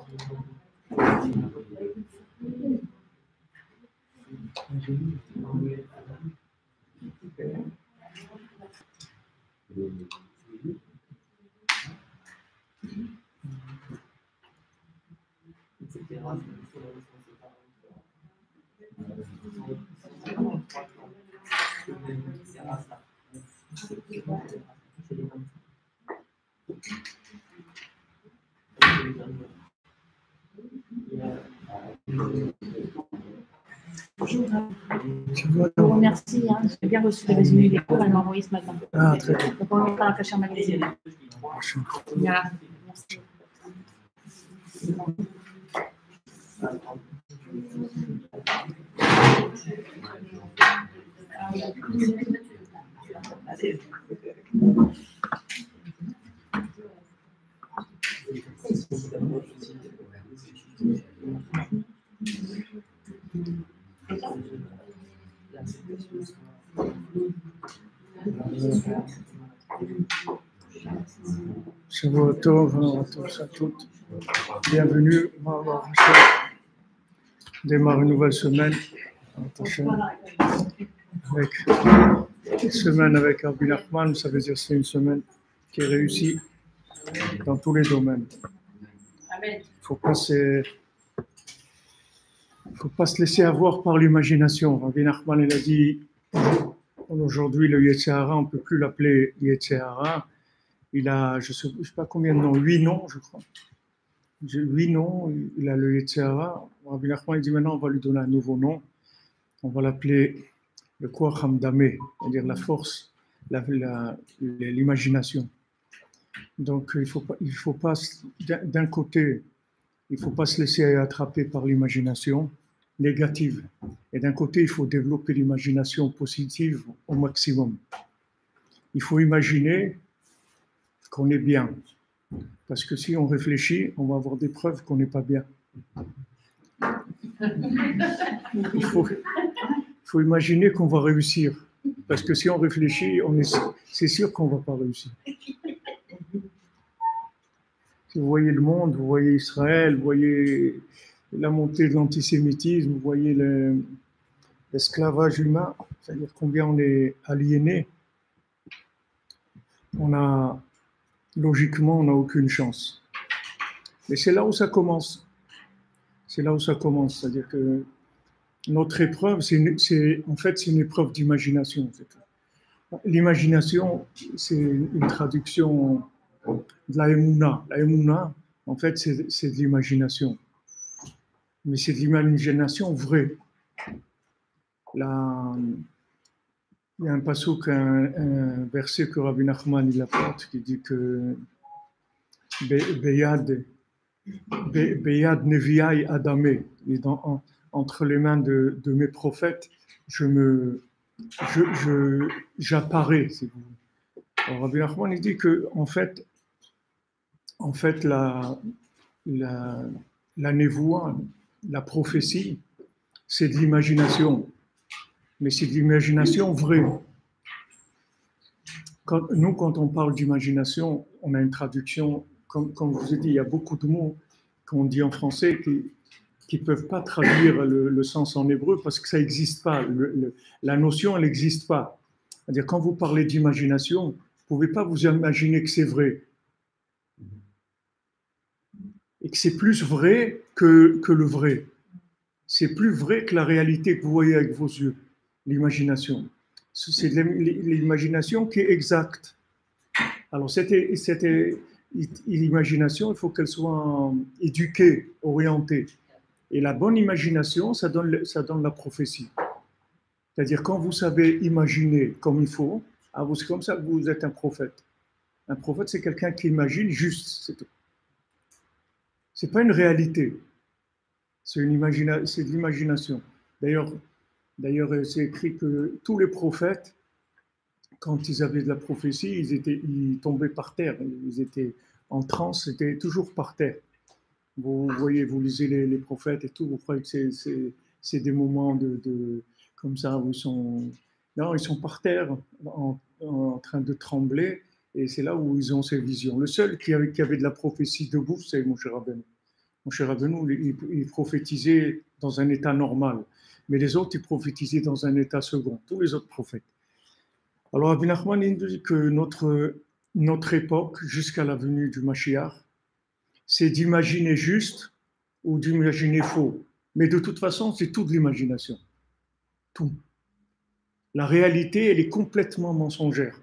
Bonjour. Je vous remercie. J'ai bien reçu le résumé des cours. Elle m'a envoyé ce matin. Ah, très bien. Donc, on va faire un magazine. Voilà. Merci. Shavua Tov à tous, à toutes. Bienvenue. On démarre une nouvelle semaine. Avec une semaine avec Rabbi Nachman, ça veut dire que c'est une semaine qui est réussie dans tous les domaines. Il ne faut pas se laisser avoir par l'imagination. Rabbi Nachman, il a dit, aujourd'hui le Yetzer Hara, on ne peut plus l'appeler Yetzer Hara. Il a, je ne sais pas combien de noms, 8 noms, je crois. 8 noms, il a le Yetzer Hara. Rabbi Nachman, il dit maintenant, on va lui donner un nouveau nom. On va l'appeler le Koach Hamdameh, c'est-à-dire la force, l'imagination. Donc, il faut pas, d'un côté, il ne faut pas se laisser attraper par l'imagination négative. Et d'un côté, il faut développer l'imagination positive au maximum. Il faut imaginer qu'on est bien. Parce que si on réfléchit, on va avoir des preuves qu'on n'est pas bien. Il faut imaginer qu'on va réussir. Parce que si on réfléchit, c'est sûr qu'on ne va pas réussir. Si vous voyez le monde, vous voyez Israël, vous voyez la montée de l'antisémitisme, vous voyez l'esclavage humain, c'est-à-dire combien on est aliéné, logiquement, on n'a aucune chance. Mais c'est là où ça commence. C'est là où ça commence. C'est-à-dire que notre épreuve, c'est une épreuve d'imagination. L'imagination, c'est une traduction de la Emouna. La Emouna, en fait, c'est de l'imagination. Mais c'est de l'imagination vraie. Il y a un passouk, un verset que Rabbi Nachman il apporte qui dit que Beyad Neviai Adamé, entre les mains de mes prophètes, j'apparais. Alors Rabbi Nachman il dit que en fait la névoie, la prophétie, c'est de l'imagination. Mais c'est de l'imagination vraie. Quand on parle d'imagination, on a une traduction, comme je vous ai dit, il y a beaucoup de mots qu'on dit en français qui ne peuvent pas traduire le sens en hébreu parce que ça n'existe pas. La notion, elle n'existe pas. C'est-à-dire, quand vous parlez d'imagination, vous ne pouvez pas vous imaginer que c'est vrai. Et que c'est plus vrai que le vrai. C'est plus vrai que la réalité que vous voyez avec vos yeux. L'imagination. C'est l'imagination qui est exacte. Alors, l'imagination, il faut qu'elle soit éduquée, orientée. Et la bonne imagination, ça donne la prophétie. C'est-à-dire, quand vous savez imaginer comme il faut, c'est comme ça que vous êtes un prophète. Un prophète, c'est quelqu'un qui imagine juste, c'est tout. C'est pas une réalité. C'est de l'imagination. D'ailleurs, c'est écrit que tous les prophètes, quand ils avaient de la prophétie, ils tombaient par terre. Ils étaient en transe, c'était toujours par terre. Vous voyez, vous lisez les prophètes et tout, vous croyez que c'est des moments comme ça où ils sont par terre en train de trembler et c'est là où ils ont ces visions. Le seul qui avait de la prophétie debout, c'est Moshe Rabbeinu. Mon cher Rabbeinu, il prophétisait dans un état normal. Mais les autres, ils prophétisaient dans un état second. Tous les autres prophètes. Alors, Rabbi Nachman, il dit que notre époque, jusqu'à la venue du Mashiach, c'est d'imaginer juste ou d'imaginer faux. Mais de toute façon, c'est tout de l'imagination. Tout. La réalité, elle est complètement mensongère.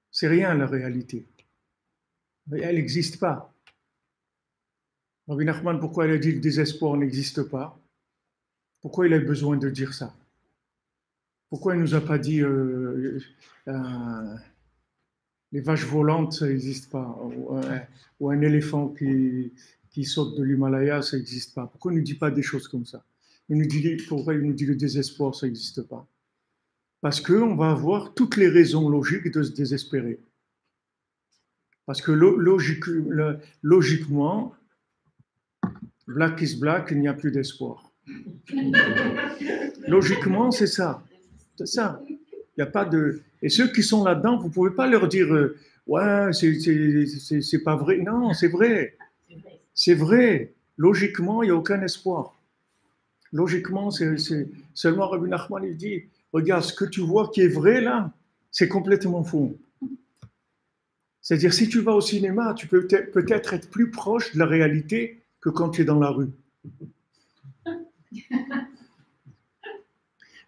C'est rien, la réalité. Elle n'existe pas. Rabbi Nachman, pourquoi il a dit que le désespoir n'existe pas? Pourquoi il a besoin de dire ça? Pourquoi il ne nous a pas dit les vaches volantes, ça n'existe pas, ou un éléphant qui saute de l'Himalaya, ça n'existe pas? Pourquoi il ne nous dit pas des choses comme ça? Pourquoi il nous dit le désespoir, ça n'existe pas? Parce qu'on va avoir toutes les raisons logiques de se désespérer. Parce que logiquement, black is black, il n'y a plus d'espoir. Logiquement, c'est ça. C'est ça. Il n'y a pas de... Et ceux qui sont là-dedans, vous ne pouvez pas leur dire ouais, c'est pas vrai. Non, c'est vrai. C'est vrai. Logiquement, il n'y a aucun espoir. Logiquement, seulement Rabbi Nachman, il dit regarde, ce que tu vois qui est vrai là, c'est complètement faux. C'est-à-dire, si tu vas au cinéma, tu peux peut-être être plus proche de la réalité que quand tu es dans la rue.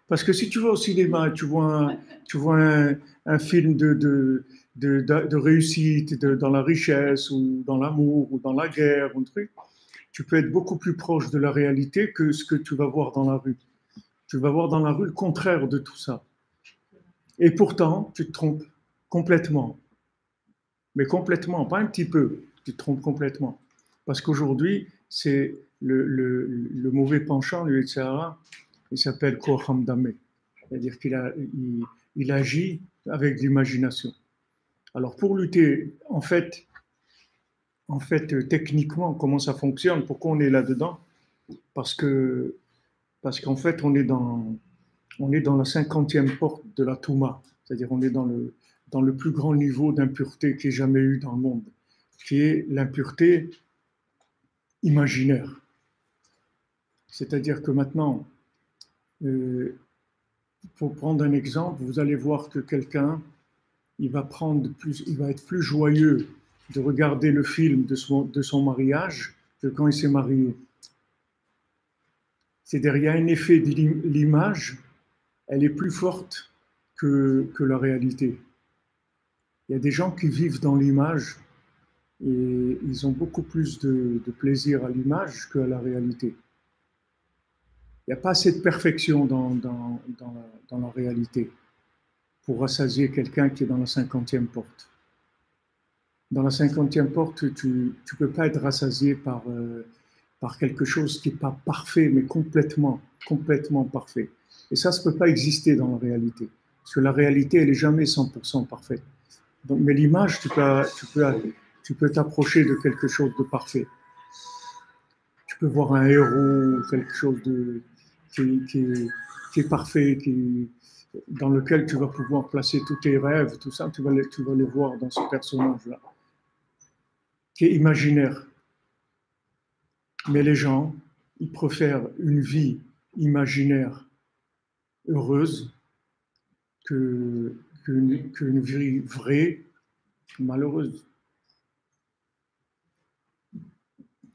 Parce que si tu vas au cinéma et tu vois un film de réussite, dans la richesse, ou dans l'amour, ou dans la guerre, ou un truc, tu peux être beaucoup plus proche de la réalité que ce que tu vas voir dans la rue. Tu vas voir dans la rue le contraire de tout ça. Et pourtant, tu te trompes complètement. Mais complètement, pas un petit peu, tu te trompes complètement. Parce qu'aujourd'hui, c'est le mauvais penchant, le Yetzirah, il s'appelle Koacham Dameh. C'est-à-dire qu'il agit avec l'imagination. Alors pour lutter, en fait, techniquement, comment ça fonctionne, pourquoi on est là-dedans? Parce qu'en fait, on est dans la 50e porte de la Touma. C'est-à-dire on est dans le plus grand niveau d'impureté qu'il y ait jamais eu dans le monde, qui est l'impureté imaginaire. C'est-à-dire que maintenant, pour prendre un exemple, vous allez voir que quelqu'un, il va être plus joyeux de regarder le film de son mariage que quand il s'est marié. C'est-à-dire, il y a un effet de l'image, elle est plus forte que la réalité. Il y a des gens qui vivent dans l'image et ils ont beaucoup plus de plaisir à l'image qu'à la réalité. Il n'y a pas assez de perfection dans la réalité pour rassasier quelqu'un qui est dans la 50e porte. Dans la 50e porte, tu ne peux pas être rassasié par quelque chose qui n'est pas parfait, mais complètement parfait. Et ça ne peut pas exister dans la réalité. Parce que la réalité, elle n'est jamais 100% parfaite. Donc, mais l'image, tu peux t'approcher de quelque chose de parfait. Tu peux voir un héros, quelque chose qui est parfait, dans lequel tu vas pouvoir placer tous tes rêves, tout ça, tu vas les voir dans ce personnage-là, qui est imaginaire. Mais les gens, ils préfèrent une vie imaginaire heureuse qu'une vie vraie malheureuse.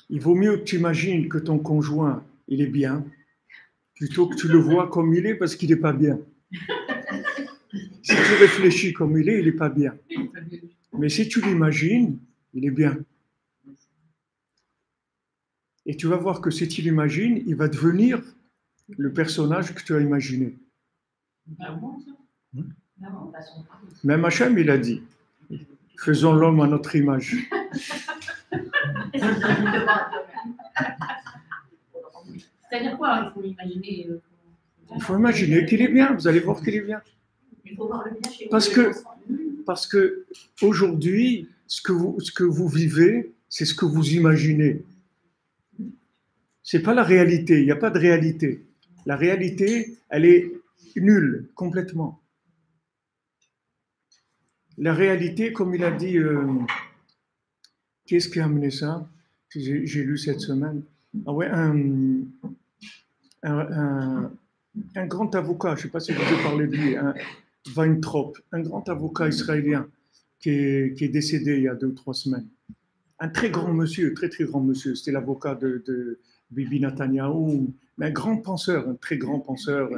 Il vaut mieux que tu imagines que ton conjoint, il est bien, plutôt que tu le vois comme il est parce qu'il n'est pas bien. Si tu réfléchis comme il n'est pas bien. Mais si tu l'imagines, il est bien. Et tu vas voir que si tu l'imagines, il va devenir le personnage que tu as imaginé. Même Hachem, il a dit, faisons l'homme à notre image. C'est-à-dire quoi? Il faut imaginer. Il faut imaginer qu'il est bien, vous allez voir qu'il est bien. Il faut voir le bien chez Parce que aujourd'hui, ce que vous vivez, c'est ce que vous imaginez. C'est pas la réalité, il n'y a pas de réalité. La réalité, elle est nulle, complètement. La réalité, comme il a dit, qu'est-ce qui a amené ça? j'ai lu cette semaine. Ah ouais, un grand avocat, je ne sais pas si vous avez parlé de lui, Weintraub, un grand avocat israélien qui est décédé il y a 2 ou 3 semaines. Un très grand monsieur, très très grand monsieur. C'était l'avocat de Bibi Netanyahu, mais un grand penseur, un très grand penseur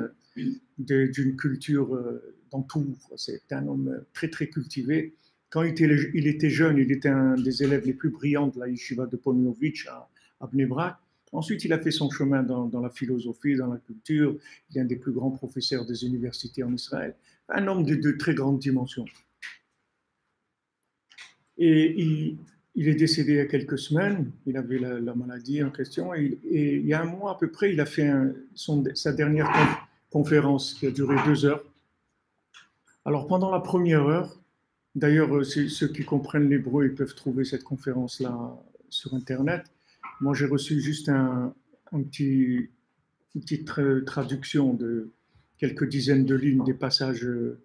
d'une culture dans tout. C'était un homme très très cultivé. Quand il était jeune, il était un des élèves les plus brillants de la yeshiva de Ponovitch à Bnei Brak. Ensuite, il a fait son chemin dans la philosophie, dans la culture. Il est un des plus grands professeurs des universités en Israël. Un homme de très grande dimension. Et il est décédé il y a quelques semaines. Il avait la maladie en question. Et il y a un mois à peu près, il a fait sa dernière conférence qui a duré 2 heures. Alors, pendant la première heure, d'ailleurs, ceux qui comprennent l'hébreu, ils peuvent trouver cette conférence-là sur Internet. Moi, j'ai reçu juste une petite traduction de quelques dizaines de lignes des passages, de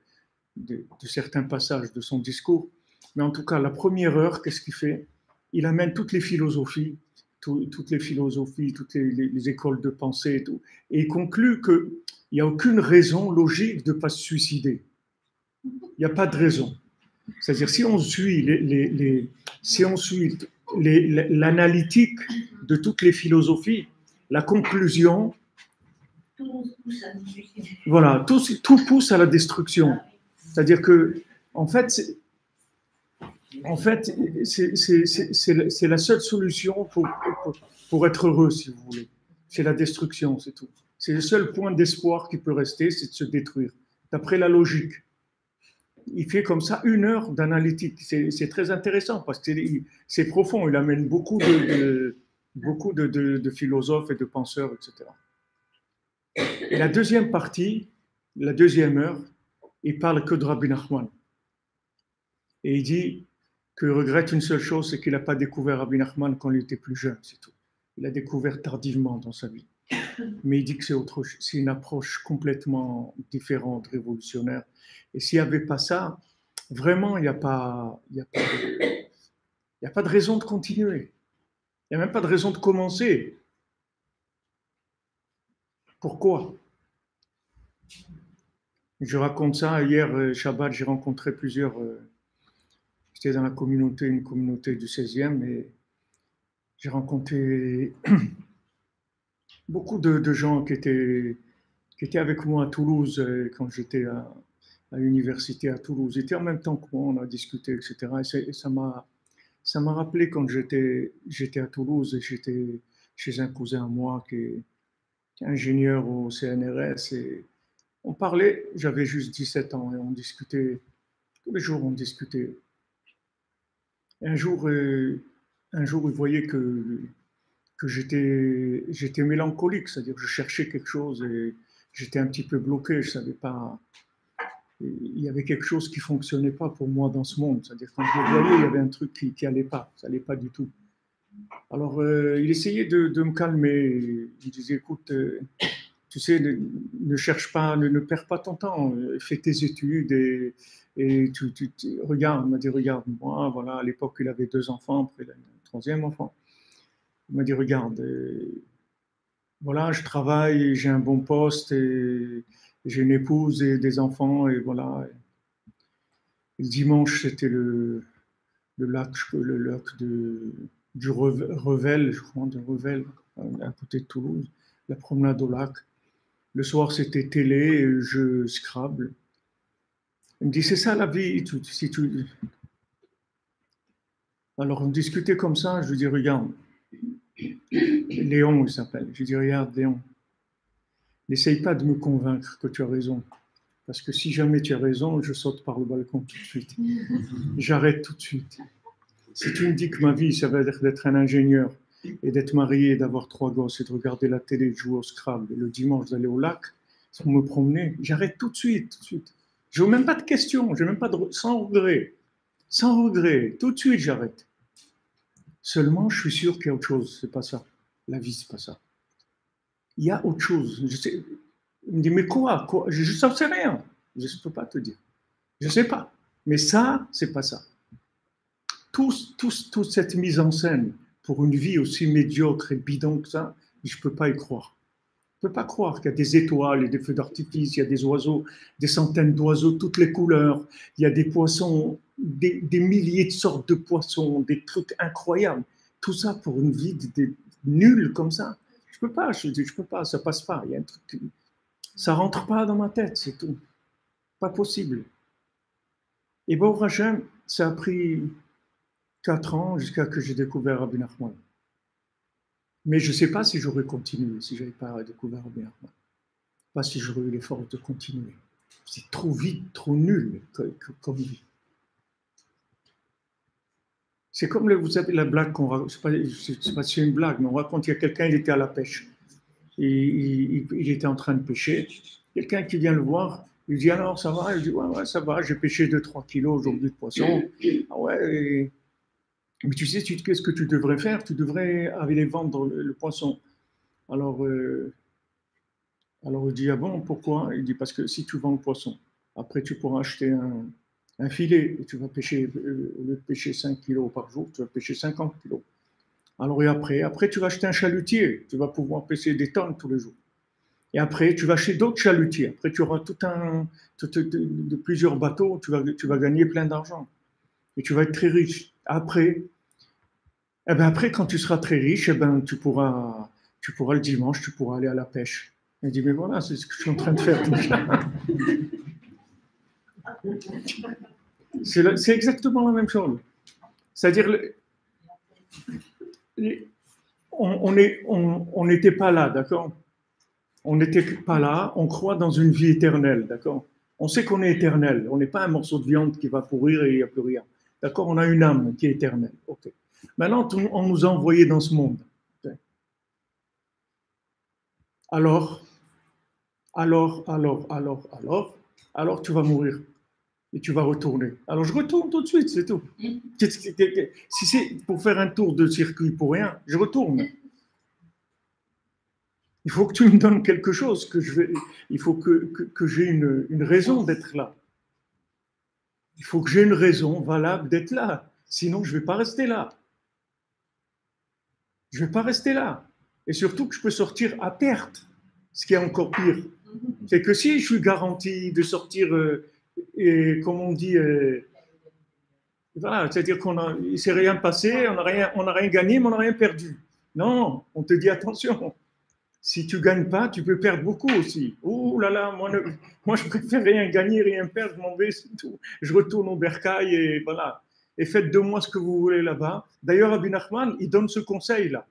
certains passages de son discours. Mais en tout cas, la première heure, qu'est-ce qu'il fait? Il amène toutes les philosophies, toutes les écoles de pensée et tout. Et il conclut qu'il n'y a aucune raison logique de ne pas se suicider. Il n'y a pas de raison. C'est-à-dire, si on suit l'analytique de toutes les philosophies, la conclusion, voilà, tout pousse à la destruction. C'est-à-dire que, en fait, c'est la seule solution pour être heureux, si vous voulez. C'est la destruction, c'est tout. C'est le seul point d'espoir qui peut rester, c'est de se détruire, d'après la logique. Il fait comme ça 1 heure d'analytique. C'est très intéressant parce que c'est profond. Il amène beaucoup de philosophes et de penseurs, etc. Et la deuxième partie, la deuxième heure, il parle que de Rabbi Nachman. Et il dit qu'il regrette une seule chose, c'est qu'il n'a pas découvert Rabbi Nachman quand il était plus jeune, c'est tout. Il a découvert tardivement dans sa vie. Mais il dit que c'est une approche complètement différente, révolutionnaire. Et s'il n'y avait pas ça, vraiment, il n'y a pas de raison de continuer. Il n'y a même pas de raison de commencer. Pourquoi? Je raconte ça. Hier, Shabbat, j'ai rencontré plusieurs... J'étais dans une communauté du 16e, et j'ai rencontré beaucoup de gens qui étaient avec moi à Toulouse quand j'étais à l'université à Toulouse. Ils étaient en même temps que moi, on a discuté, etc. Et ça m'a rappelé quand j'étais à Toulouse et j'étais chez un cousin à moi qui est ingénieur au CNRS. Et on parlait, j'avais juste 17 ans et on discutait, tous les jours on discutait. Et un jour, il voyait que j'étais mélancolique, c'est-à-dire que je cherchais quelque chose et j'étais un petit peu bloqué, je ne savais pas. Il y avait quelque chose qui ne fonctionnait pas pour moi dans ce monde, c'est-à-dire quand je le voyais, il y avait un truc qui n'allait pas, ça n'allait pas du tout. Alors, il essayait de me calmer, il disait, écoute, tu sais, ne cherche pas, ne perds pas ton temps, fais tes études et regarde, il m'a dit, regarde, moi, voilà, à l'époque, il avait 2 enfants, après il a un 3e enfant. Il m'a dit, regarde, voilà, je travaille, j'ai un bon poste, et j'ai une épouse et des enfants, et voilà. Et le dimanche, c'était le lac du Revel, je crois, de Revel, à côté de Toulouse, la promenade au lac. Le soir, c'était télé, jeux Scrabble. Il me dit, c'est ça la vie. Alors, on discutait comme ça, je lui dis, regarde, Léon, il s'appelle. Je lui dis, regarde, Léon, n'essaye pas de me convaincre que tu as raison. Parce que si jamais tu as raison, je saute par le balcon tout de suite. J'arrête tout de suite. Si tu me dis que ma vie, ça va être d'être un ingénieur et d'être marié, d'avoir 3 gosses et de regarder la télé, de jouer au Scrabble et le dimanche d'aller au lac pour me promener, j'arrête tout de suite. Je n'ai même pas de questions, sans regret. Sans regret, tout de suite j'arrête. Seulement, je suis sûr qu'il y a autre chose, c'est pas ça. La vie, c'est pas ça. Il y a autre chose. Il me dit, mais quoi? Je ne sais rien. Je ne peux pas te dire. Je ne sais pas. Mais ça, c'est pas ça. Toute cette mise en scène pour une vie aussi médiocre et bidon que ça, je ne peux pas y croire. Je ne peux pas croire qu'il y a des étoiles et des feux d'artifice, il y a des oiseaux, des centaines d'oiseaux, toutes les couleurs, il y a des poissons, des milliers de sortes de poissons, des trucs incroyables. Tout ça pour une vie nulle comme ça. Je peux pas, je peux pas, ça passe pas. Il y a un truc, ça rentre pas dans ma tête, c'est tout. Pas possible. Et bon, Hachem, ça a pris 4 ans jusqu'à que j'ai découvert Rabbi Nachman. Mais je ne sais pas si j'aurais continué, si je n'avais pas découvert Rabbi Nachman. Pas si j'aurais eu l'effort de continuer. C'est trop vite, trop nul comme vie. C'est comme, vous savez, la blague qu'on raconte, je ne sais pas si c'est une blague, mais on raconte qu'il y a quelqu'un, il était à la pêche. Et il était en train de pêcher. Quelqu'un qui vient le voir, il dit alors ça va? Il dit ouais, ça va, j'ai pêché 2-3 kilos aujourd'hui de poisson. Ah ouais, mais tu sais, qu'est-ce que tu devrais faire? Tu devrais aller vendre le poisson. Alors il dit ah bon, pourquoi? Il dit parce que si tu vends le poisson, après tu pourras acheter un filet et tu vas pêcher, au lieu de pêcher 5 kilos par jour, tu vas pêcher 50 kilos. Alors et après tu vas acheter un chalutier, tu vas pouvoir pêcher des tonnes tous les jours. Et après, tu vas acheter d'autres chalutiers. Après, tu auras de plusieurs bateaux, tu vas gagner plein d'argent. Et tu vas être très riche. Après, quand tu seras très riche, tu pourras le dimanche, tu pourras aller à la pêche. Il dit, mais voilà, c'est ce que je suis en train de faire déjà. C'est exactement la même chose. C'est-à-dire, on n'était pas là, d'accord? On n'était pas là, on croit dans une vie éternelle, d'accord? On sait qu'on est éternel, on n'est pas un morceau de viande qui va pourrir et il n'y a plus rien. D'accord? On a une âme qui est éternelle. Ok. Maintenant, on nous a envoyés dans ce monde. Okay. Alors, tu vas mourir et tu vas retourner. Alors, je retourne tout de suite, c'est tout. Si c'est pour faire un tour de circuit pour rien, je retourne. Il faut que tu me donnes quelque chose, il faut que j'ai une raison d'être là. Il faut que j'ai une raison valable d'être là. Sinon, je ne vais pas rester là. Je ne vais pas rester là. Et surtout que je peux sortir à perte. Ce qui est encore pire. C'est que si je suis garanti de sortir, comme on dit, voilà, c'est-à-dire qu'il ne s'est rien passé, on n'a rien gagné, mais on n'a rien perdu. Non, on te dit attention. Si tu ne gagnes pas, tu peux perdre beaucoup aussi. Oh là là, moi je préfère rien gagner, rien perdre, je m'en vais, c'est tout. Je retourne au bercail et voilà. Et faites de moi ce que vous voulez là-bas. D'ailleurs, Rabbi Nachman, il donne ce conseil-là.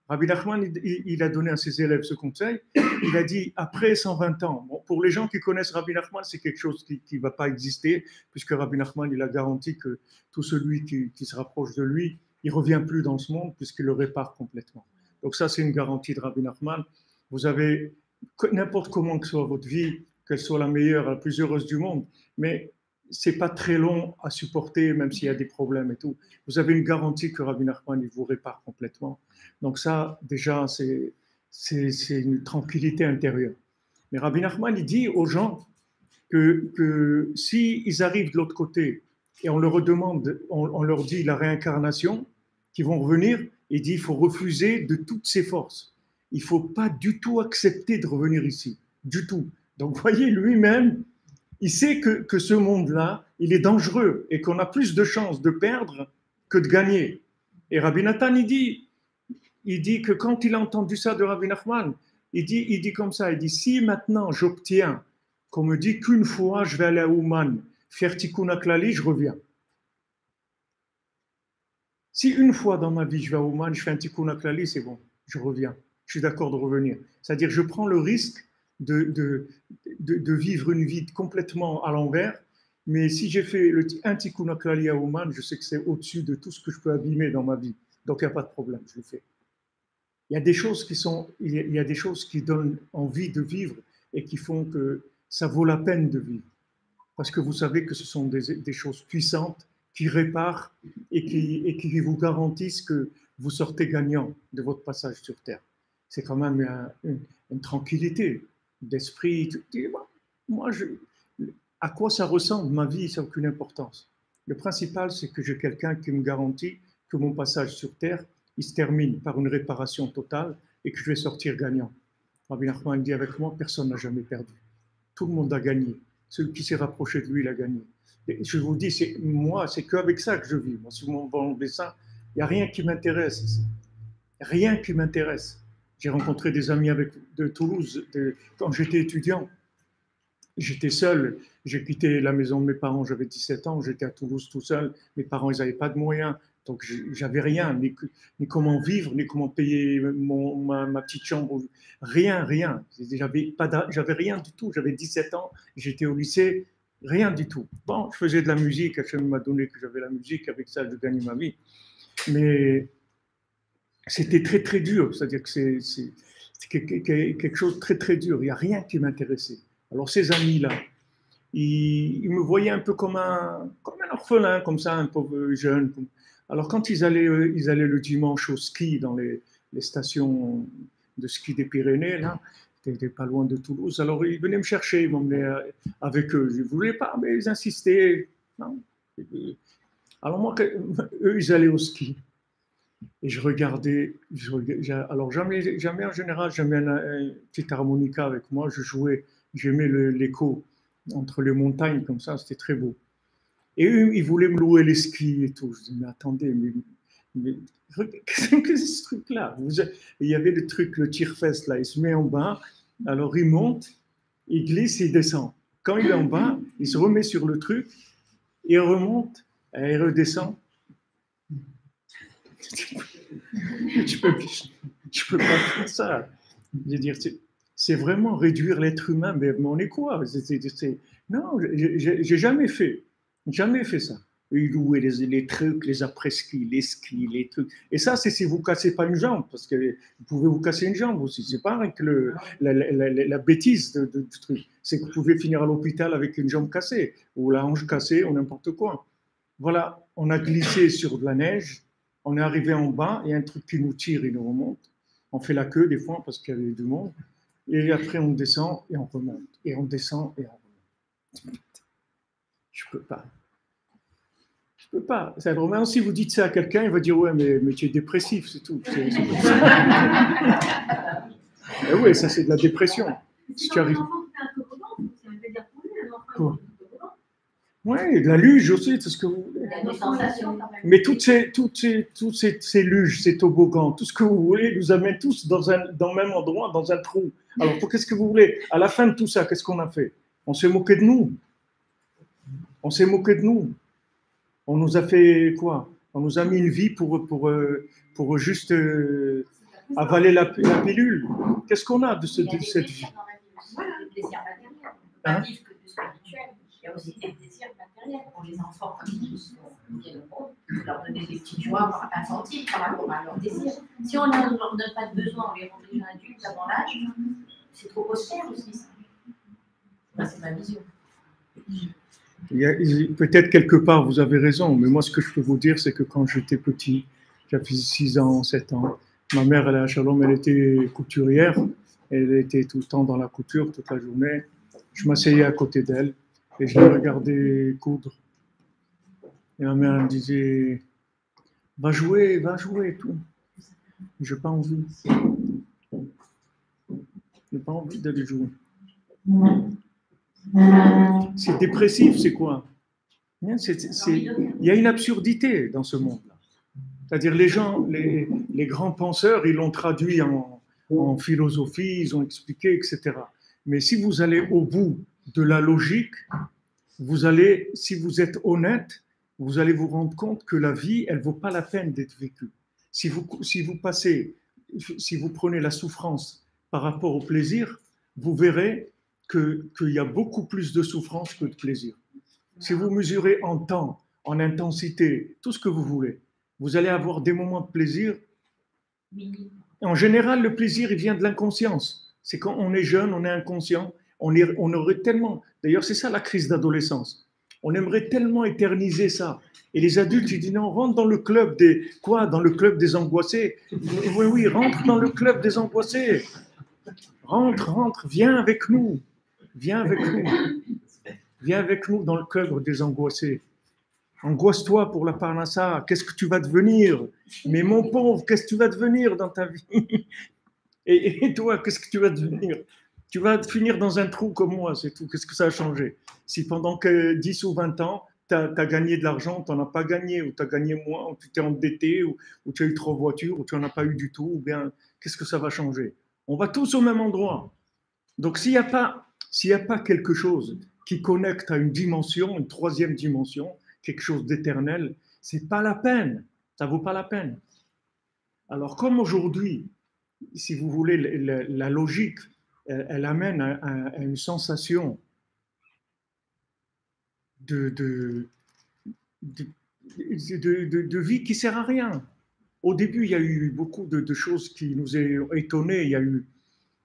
Rabbi Nachman, il a donné à ses élèves ce conseil. Il a dit, après 120 ans, bon, pour les gens qui connaissent Rabbi Nachman, c'est quelque chose qui ne va pas exister, puisque Rabbi Nachman, il a garanti que tout celui qui se rapproche de lui, il ne revient plus dans ce monde, puisqu'il le répare complètement. Donc ça, c'est une garantie de Rabbi Nachman. Vous avez, n'importe comment que soit votre vie, qu'elle soit la meilleure, la plus heureuse du monde, mais c'est pas très long à supporter, même s'il y a des problèmes et tout. Vous avez une garantie que Rabbi Nachman, il vous répare complètement. Donc ça, déjà, c'est une tranquillité intérieure. Mais Rabbi Nachman, il dit aux gens que s'ils arrivent de l'autre côté et on leur demande, on leur dit la réincarnation, qu'ils vont revenir, il dit il faut refuser de toutes ses forces. Il ne faut pas du tout accepter de revenir ici. Du tout. Donc, vous voyez, lui-même, il sait que ce monde-là, il est dangereux et qu'on a plus de chances de perdre que de gagner. Et Rabbi Nathan, il dit que quand il a entendu ça de Rabbi Nachman, il dit comme ça, il dit, si maintenant j'obtiens qu'on me dit qu'une fois je vais aller à Ouman, faire Tikkun HaKlali, je reviens. Si une fois dans ma vie je vais à Ouman, je fais un Tikkun HaKlali, c'est bon, je reviens. Je suis d'accord de revenir. C'est-à-dire je prends le risque de vivre une vie complètement à l'envers, mais si j'ai fait un Tikkun HaKlali à Ouman, je sais que c'est au-dessus de tout ce que je peux abîmer dans ma vie. Donc il n'y a pas de problème, je le fais. Il y a des choses qui donnent envie de vivre et qui font que ça vaut la peine de vivre. Parce que vous savez que ce sont des choses puissantes qui réparent et qui vous garantissent que vous sortez gagnant de votre passage sur Terre. C'est quand même une tranquillité d'esprit. Moi, à quoi ça ressemble ma vie, ça n'a aucune importance. Le principal, c'est que j'ai quelqu'un qui me garantit que mon passage sur Terre, il se termine par une réparation totale et que je vais sortir gagnant. Rabbi Nachman dit avec moi, personne n'a jamais perdu. Tout le monde a gagné. Celui qui s'est rapproché de lui, il a gagné. Et je vous dis, moi, c'est qu'avec ça que je vis. Moi, si vous m'enlevez ça, il n'y a rien qui m'intéresse ici. Rien qui m'intéresse. J'ai rencontré des amis de Toulouse quand j'étais étudiant. J'étais seul, j'ai quitté la maison de mes parents, j'avais 17 ans, j'étais à Toulouse tout seul. Mes parents, ils n'avaient pas de moyens, donc j'avais rien, ni comment vivre, ni comment payer ma petite chambre. Rien. J'avais rien du tout. J'avais 17 ans, j'étais au lycée, rien du tout. Bon, je faisais de la musique, Hachem m'a donné que j'avais la musique, avec ça, je gagnais ma vie. Mais c'était très, très dur. C'est-à-dire que c'est quelque chose de très, très dur. Il n'y a rien qui m'intéressait. Alors, ces amis-là, ils me voyaient un peu comme un orphelin, comme ça, un pauvre jeune. Alors, quand ils allaient le dimanche au ski dans les stations de ski des Pyrénées, là, c'était pas loin de Toulouse, alors ils venaient me chercher, ils m'emmenaient avec eux. Je ne voulais pas, mais ils insistaient. Non. Alors, moi, eux, ils allaient au ski. Et je regardais, alors jamais en général, j'avais une petite harmonica avec moi, je jouais, j'aimais l'écho entre les montagnes comme ça, c'était très beau. Et eux, ils voulaient me louer les skis et tout. Je dis, mais attendez, mais qu'est-ce que c'est ce truc-là? Il y avait le truc, le tire-fesse là, il se met en bas, alors il monte, il glisse, il descend. Quand il est en bas, il se remet sur le truc, il remonte, et il redescend. Je peux pas faire ça. Je veux dire, c'est vraiment réduire l'être humain, mais on est quoi? Non, j'ai jamais fait ça. Ils louaient les trucs, les après-ski, les skis, les trucs. Et ça, c'est si vous ne cassez pas une jambe, parce que vous pouvez vous casser une jambe aussi. C'est pas avec la bêtise du truc. C'est que vous pouvez finir à l'hôpital avec une jambe cassée, ou la hanche cassée, ou n'importe quoi. Voilà, on a glissé sur de la neige. On est arrivé en bas, il y a un truc qui nous tire, il nous remonte. On fait la queue des fois parce qu'il y avait du monde. Et après, on descend et on remonte. Et on descend et on remonte. Je peux pas. C'est vraiment, si vous dites ça à quelqu'un, il va dire, ouais, mais tu es dépressif, c'est tout. Et oui, ça c'est de la dépression. Si tu arrives. Quoi? Oui, la luge aussi, c'est ce que vous voulez. Mais toutes ces luges, ces toboggans, tout ce que vous voulez, nous amène tous dans le même endroit, dans un trou. Alors, qu'est-ce que vous voulez? À la fin de tout ça, qu'est-ce qu'on a fait? On s'est moqué de nous. On nous a fait quoi? On nous a mis une vie pour juste avaler la pilule. Qu'est-ce qu'on a de cette vie? Le plaisir matériel. On ne peut pas vivre que du spirituel. Il y a aussi des désirs matériels pour les enfants. Il faut leur donner des petites joies infantiles par rapport à leurs désirs. Si on ne leur donne pas de besoin, on les rend déjà adultes avant l'âge, c'est trop austère aussi, ça. C'est ma vision. Peut-être quelque part vous avez raison, mais moi ce que je peux vous dire, c'est que quand j'étais petit, j'avais 6 ans, 7 ans, ma mère, elle était couturière, elle était tout le temps dans la couture, toute la journée. Je m'asseyais à côté d'elle et je la regardais coudre. Et ma mère me disait, va jouer et tout. Je n'ai pas envie. Je n'ai pas envie d'aller jouer. C'est dépressif, c'est quoi? Il y a une absurdité dans ce monde-là. C'est-à-dire les gens, les grands penseurs, ils l'ont traduit en philosophie, ils ont expliqué, etc. Mais si vous allez au bout de la logique, si vous êtes honnête, vous allez vous rendre compte que la vie, elle ne vaut pas la peine d'être vécue. Si vous prenez la souffrance par rapport au plaisir, vous verrez qu'il y a beaucoup plus de souffrance que de plaisir. Si vous mesurez en temps, en intensité, tout ce que vous voulez, vous allez avoir des moments de plaisir. En général, le plaisir, il vient de l'inconscience. C'est quand on est jeune, on est inconscient, on aurait tellement... D'ailleurs, c'est ça la crise d'adolescence. On aimerait tellement éterniser ça. Et les adultes, ils disent non, rentre dans le club des... Quoi? Dans le club des angoissés? Oui, rentre dans le club des angoissés. Rentre, viens avec nous. Viens avec nous dans le club des angoissés. Angoisse-toi pour la parnassa. Qu'est-ce que tu vas devenir? Mais mon pauvre, qu'est-ce que tu vas devenir dans ta vie? Et toi, qu'est-ce que tu vas devenir? Tu vas finir dans un trou comme moi, c'est tout. Qu'est-ce que ça a changé? Si pendant que 10 ou 20 ans, tu as gagné de l'argent, tu n'en as pas gagné, ou tu as gagné moins, ou tu t'es endetté, ou tu as eu 3 voitures, ou tu n'en as pas eu du tout, ou bien qu'est-ce que ça va changer? On va tous au même endroit. Donc s'il y a pas quelque chose qui connecte à une dimension, une troisième dimension, quelque chose d'éternel, c'est pas la peine. Ça vaut pas la peine. Alors comme aujourd'hui, si vous voulez, la logique, elle amène à une sensation de, de, de, de vie qui sert à rien. Au début, il y a eu beaucoup de choses qui nous ont étonnés. Il y a eu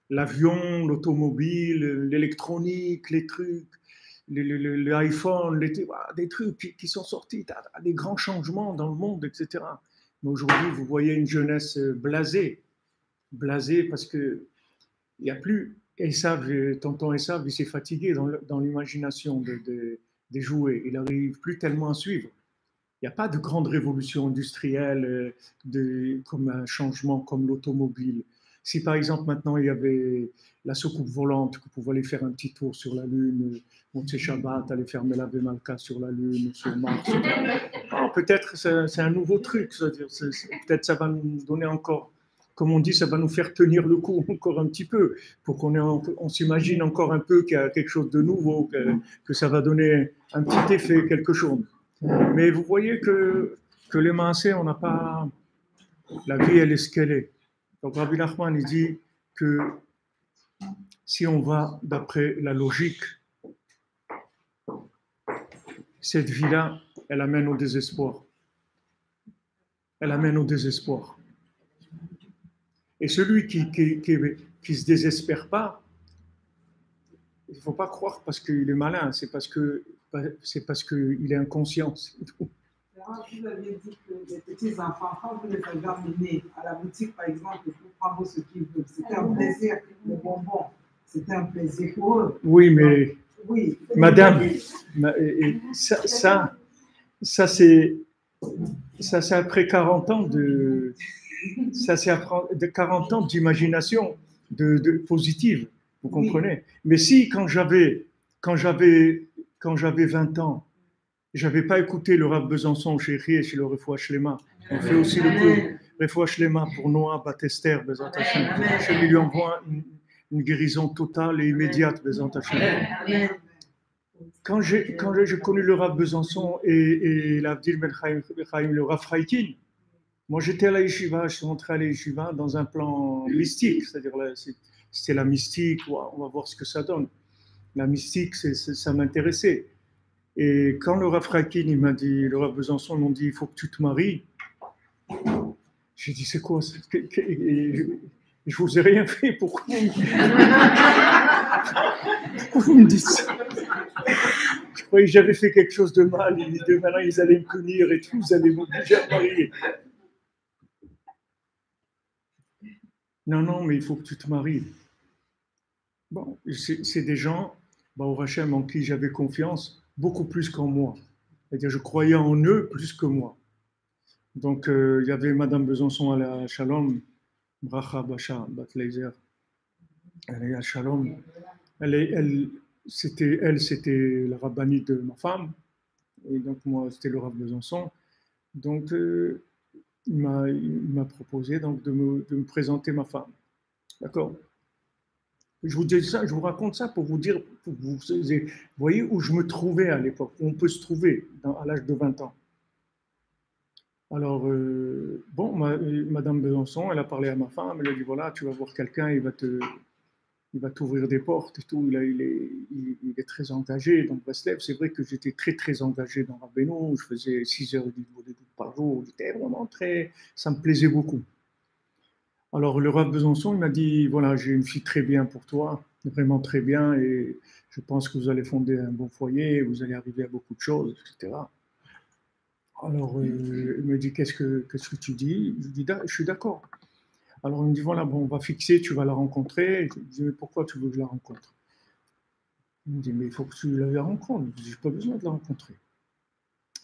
l'avion, l'automobile, l'électronique, les trucs, l'iPhone, des trucs qui sont sortis, des grands changements dans le monde, etc. Mais aujourd'hui, vous voyez une jeunesse blasée, blasée parce que il n'y a plus Esav, tonton Esav, il s'est fatigué dans l'imagination des jouets. Il n'arrive plus tellement à suivre. Il n'y a pas de grande révolution industrielle comme un changement comme l'automobile. Si par exemple maintenant il y avait la soucoupe volante, que vous pouvez aller faire un petit tour sur la Lune, Montse Shabbat, aller faire Melavé Malka sur la Lune, sur Mars, peut-être c'est un nouveau truc. Peut-être ça va nous donner encore, comme on dit, ça va nous faire tenir le coup encore un petit peu, pour on s'imagine encore un peu qu'il y a quelque chose de nouveau, que ça va donner un petit effet, quelque chose. Mais vous voyez que les Maasé, on n'a pas. La vie, elle est ce qu'elle est. Donc Rabbi Nachman, il dit que si on va d'après la logique, cette vie-là, elle amène au désespoir. Elle amène au désespoir. Et celui qui se désespère pas, il ne faut pas croire parce qu'il est malin, c'est parce qu'il est inconscient. Vous avez dit que les petits-enfants, quand vous les avez amenés à la boutique, par exemple, pour prendre ce qu'ils veulent, c'était un plaisir, les bonbons, c'était un plaisir pour eux. Oui, mais oui, madame, ça c'est après 40 ans de 40 ans d'imagination positive, vous comprenez? Oui. Mais si quand j'avais 20 ans, j'avais pas écouté le Rav Besançon chez Rie et chez le Refoua Shlema. On fait aussi le coup Refoua Shlema pour Noah Batester, Bezat Hashem. Je lui envoie une guérison totale et immédiate, Bezat Hashem. Quand j'ai connu le Rav Besançon et l'Avdil Ben Chaim, le Rav Freikin, moi j'étais à la yeshiva, je suis rentré à la yeshiva dans un plan mystique, c'est-à-dire c'est la mystique, on va voir ce que ça donne. La mystique, ça m'intéressait. Et quand le Rav Freikin, il m'a dit, le Rav Besançon, ils m'ont dit, il faut que tu te maries. J'ai dit, c'est quoi? Je vous ai rien fait, pourquoi vous me dites ça? Je croyais que j'avais fait quelque chose de mal, et maintenant ils allaient me punir et tout, vous allez m'obliger à me marier. Non, mais il faut que tu te maries. Bon, c'est des gens, au Hachem, en qui j'avais confiance, beaucoup plus qu'en moi. C'est-à-dire, je croyais en eux plus que moi. Donc, il y avait Madame Besançon à la Shalom, Bracha Basha, Bat Leiser. Elle est à Shalom. C'était la rabbinite de ma femme. Et donc, moi, c'était le Rav Besançon. Donc, il m'a proposé donc, de me présenter ma femme. D'accord? Je vous dis ça, je vous raconte ça pour vous dire, vous voyez où je me trouvais à l'époque, où on peut se trouver à l'âge de 20 ans. Alors, Madame Besançon, elle a parlé à ma femme, elle a dit, voilà, tu vas voir quelqu'un, il va t'ouvrir des portes et tout, il est très engagé dans Breslev. C'est vrai que j'étais très, très engagé dans Rabbeinu, je faisais 6 heures d'études par jour, j'étais vraiment ça me plaisait beaucoup. Alors, le Rav Besançon, il m'a dit, voilà, j'ai une fille très bien pour toi, vraiment très bien, et je pense que vous allez fonder un bon foyer, vous allez arriver à beaucoup de choses, etc. Alors, il me dit, qu'est-ce que tu dis? Je dis, je suis d'accord. Alors, il me dit, voilà, bon, on va fixer, tu vas la rencontrer. Je lui dis, mais pourquoi tu veux que je la rencontre? Il me dit, mais il faut que tu la rencontres. Je dis, j'ai pas besoin de la rencontrer.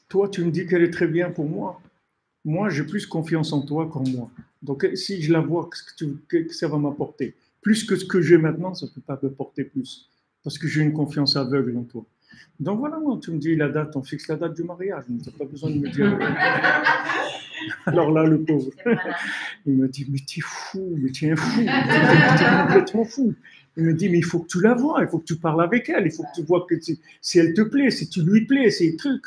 toi, tu me dis qu'elle est très bien pour moi. Moi, j'ai plus confiance en toi qu'en moi. Donc, si je la vois, que ça va m'apporter? Plus que ce que j'ai maintenant, ça ne peut pas m'apporter plus. Parce que j'ai une confiance aveugle en toi. Donc voilà, moi, tu me dis la date, on fixe la date du mariage. Tu n'as pas besoin de me dire. Alors là, le pauvre, il me dit, mais tu es fou, mais tu es un fou, tu es complètement fou. Il me dit, mais il faut que tu la vois, il faut que tu parles avec elle, il faut que tu vois que si elle te plaît, si tu lui plais, c'est un truc.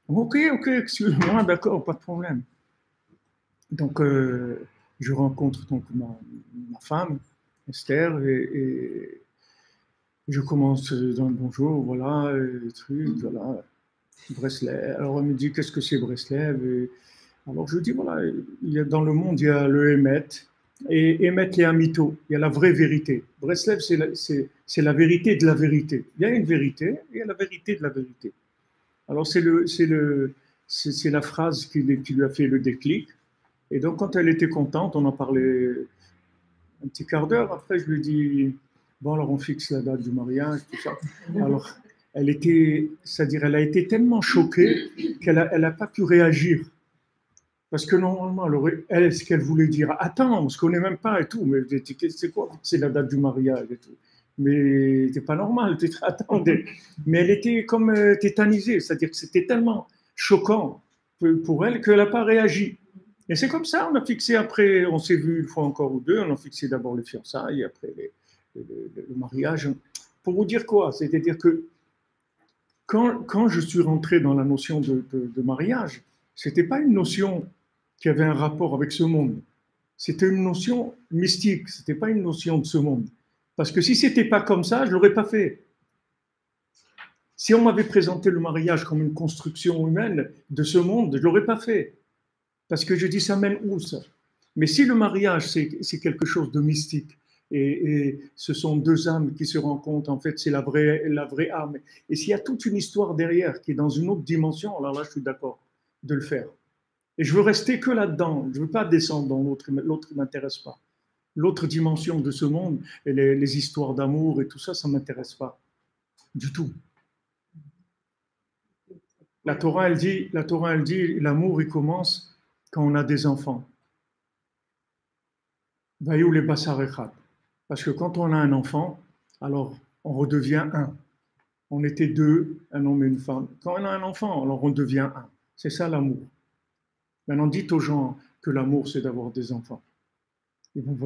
Ok, excuse-moi, d'accord, pas de problème. Donc, je rencontre donc ma femme, Esther, et je commence dans le bonjour, voilà, truc, voilà, Breslev. Alors, elle me dit, qu'est-ce que c'est Breslev? Alors, je dis, voilà, dans le monde, il y a le Emet, et Emet, il y a un mytho, il y a la vraie vérité. Breslev, c'est la vérité de la vérité. Il y a une vérité, et il y a la vérité de la vérité. Alors, c'est la phrase qui lui a fait le déclic. Et donc, quand elle était contente, on en parlait un petit quart d'heure. Après, je lui ai dit, bon, alors on fixe la date du mariage, tout ça. Alors, c'est-à-dire, elle a été tellement choquée qu'elle n'a pas pu réagir. Parce que normalement, elle, ce qu'elle voulait dire, attends, on ne se connaît même pas et tout, mais c'est quoi? C'est la date du mariage et tout. Mais c'est pas normal, attendez. Mais elle était comme tétanisée, c'est-à-dire que c'était tellement choquant pour elle qu'elle n'a pas réagi. Et c'est comme ça, on a fixé après, on s'est vu une fois encore ou deux, on a fixé d'abord les fiançailles, après le mariage. Pour vous dire quoi? C'est-à-dire que quand je suis rentré dans la notion de mariage, ce n'était pas une notion qui avait un rapport avec ce monde. C'était une notion mystique, ce n'était pas une notion de ce monde. Parce que si ce n'était pas comme ça, je ne l'aurais pas fait. Si on m'avait présenté le mariage comme une construction humaine de ce monde, je ne l'aurais pas fait. Parce que je dis, ça mène où ça? Mais si le mariage, c'est quelque chose de mystique, et ce sont deux âmes qui se rencontrent, en fait, c'est la vraie âme. Et s'il y a toute une histoire derrière qui est dans une autre dimension, alors là, je suis d'accord de le faire. Et je veux rester que là-dedans. Je ne veux pas descendre dans l'autre. L'autre ne m'intéresse pas. L'autre dimension de ce monde, et les histoires d'amour et tout ça, ça ne m'intéresse pas du tout. La Torah, elle dit, l'amour, il commence quand on a des enfants. Vaïou les basarechat. Parce que quand on a un enfant, alors on redevient un. On était deux, un homme et une femme. Quand on a un enfant, alors on devient un. C'est ça l'amour. Maintenant, dites aux gens que l'amour, c'est d'avoir des enfants. Ils vont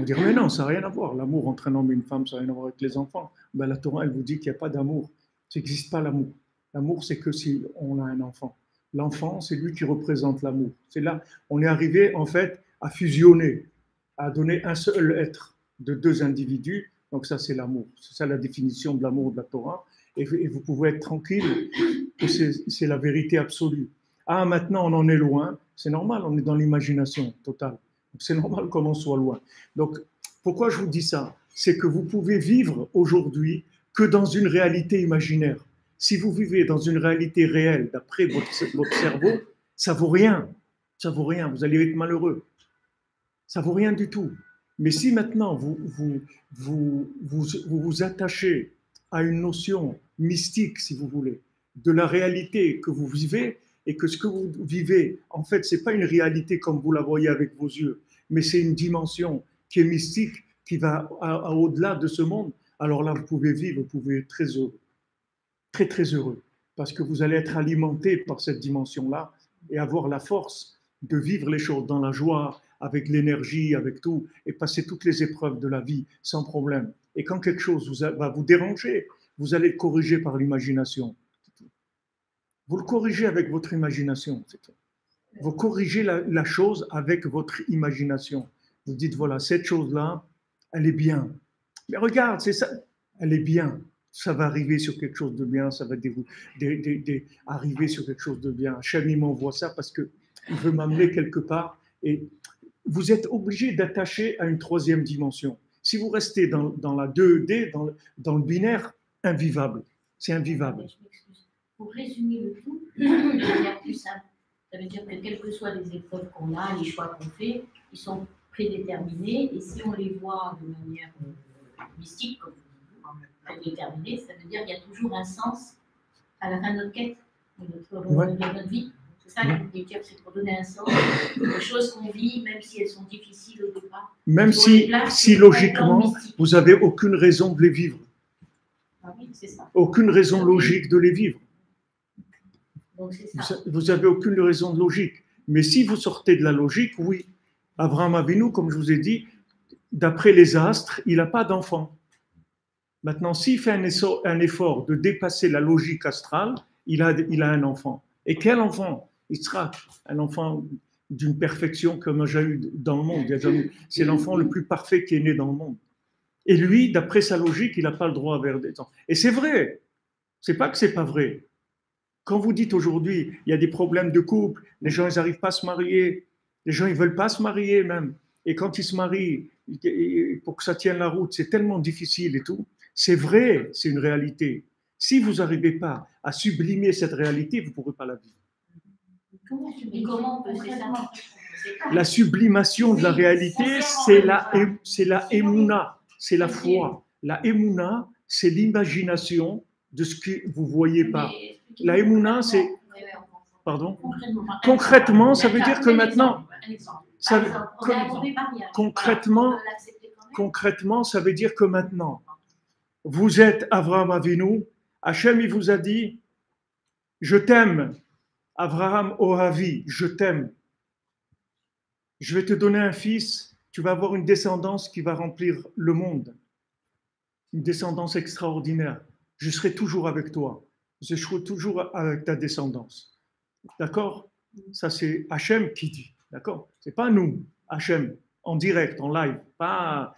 dire, mais non, ça n'a rien à voir. L'amour entre un homme et une femme, ça n'a rien à voir avec les enfants. Ben, la Torah, elle vous dit qu'il n'y a pas d'amour. Ça n'existe pas l'amour. L'amour, c'est que si on a un enfant. L'enfant, c'est lui qui représente l'amour. C'est là, on est arrivé, en fait, à fusionner, à donner un seul être de deux individus. Donc ça, c'est l'amour. C'est ça la définition de l'amour de la Torah. Et vous pouvez être tranquille que c'est la vérité absolue. Ah, maintenant, on en est loin. C'est normal, on est dans l'imagination totale. C'est normal qu'on en soit loin. Donc, pourquoi je vous dis ça? C'est que vous pouvez vivre aujourd'hui que dans une réalité imaginaire. Si vous vivez dans une réalité réelle, d'après votre cerveau, ça vaut rien. Ça vaut rien. Vous allez être malheureux. Ça vaut rien du tout. Mais si maintenant vous attachez à une notion mystique, si vous voulez, de la réalité que vous vivez, et que ce que vous vivez, en fait, ce n'est pas une réalité comme vous la voyez avec vos yeux, mais c'est une dimension qui est mystique, qui va au-delà de ce monde, alors là, vous pouvez vivre, vous pouvez être très heureux. Très, très heureux. Parce que vous allez être alimenté par cette dimension-là et avoir la force de vivre les choses dans la joie, avec l'énergie, avec tout, et passer toutes les épreuves de la vie sans problème. Et quand quelque chose va vous déranger, vous allez le corriger par l'imagination. Vous le corrigez avec votre imagination. C'est tout. Vous corrigez la chose avec votre imagination. Vous dites, voilà, cette chose-là, elle est bien. Mais regarde, c'est ça, elle est bien. Ça va arriver sur quelque chose de bien, ça va arriver sur quelque chose de bien. Hachem, il m'envoie ça parce qu'il veut m'amener quelque part. Et vous êtes obligé d'attacher à une troisième dimension. Si vous restez dans la 2D, dans le binaire, invivable. C'est invivable. Pour résumer le tout, de manière plus simple, ça veut dire que quelles que soient les épreuves qu'on a, les choix qu'on fait, ils sont prédéterminés. Et si on les voit de manière mystique, comme prédéterminée, ça veut dire qu'il y a toujours un sens à la fin de notre quête, Ouais. de notre vie. C'est ça Ouais. l'écriture, c'est pour donner un sens aux choses qu'on vit, même si elles sont difficiles au départ. Même Sur les si, places, si sur le plan logiquement, mystique. vous n'avez aucune raison de les vivre. Ah oui, c'est ça. Aucune raison logique de les vivre. Donc c'est ça. Vous n'avez aucune raison de logique. Mais si vous sortez de la logique, oui. Abraham Avinu, comme je vous ai dit, d'après les astres, il n'a pas d'enfant. Maintenant, s'il fait un effort de dépasser la logique astrale, il a un enfant. Et quel enfant? Il sera un enfant d'une perfection qu'on n'a jamais eu dans le monde. C'est l'enfant le plus parfait qui est né dans le monde. Et lui, d'après sa logique, il n'a pas le droit à faire des temps. Et c'est vrai. C'est pas que c'est pas vrai. Quand vous dites aujourd'hui, il y a des problèmes de couple, les gens, ils n'arrivent pas à se marier, les gens, ils veulent pas se marier même. Et quand ils se marient, pour que ça tienne la route, c'est tellement difficile et tout. C'est vrai, c'est une réalité. Si vous n'arrivez pas à sublimer cette réalité, vous ne pourrez pas la vivre. Et comment on peut faire ça? La sublimation de la réalité, c'est la émouna, c'est la foi. La émouna, c'est l'imagination de ce que vous ne voyez pas. La émouna, c'est... Pardon? Concrètement, ça veut dire que maintenant... Concrètement, ça veut dire que maintenant, vous êtes Avraham Avinu, Hachem, il vous a dit, je t'aime, Avraham Ohavi, je t'aime. Je vais te donner un fils, tu vas avoir une descendance qui va remplir le monde. Une descendance extraordinaire. Je serai toujours avec toi. Je serai toujours avec ta descendance. D'accord? Ça, c'est Hachem qui dit. D'accord? C'est pas nous, Hachem, en direct, en live, pas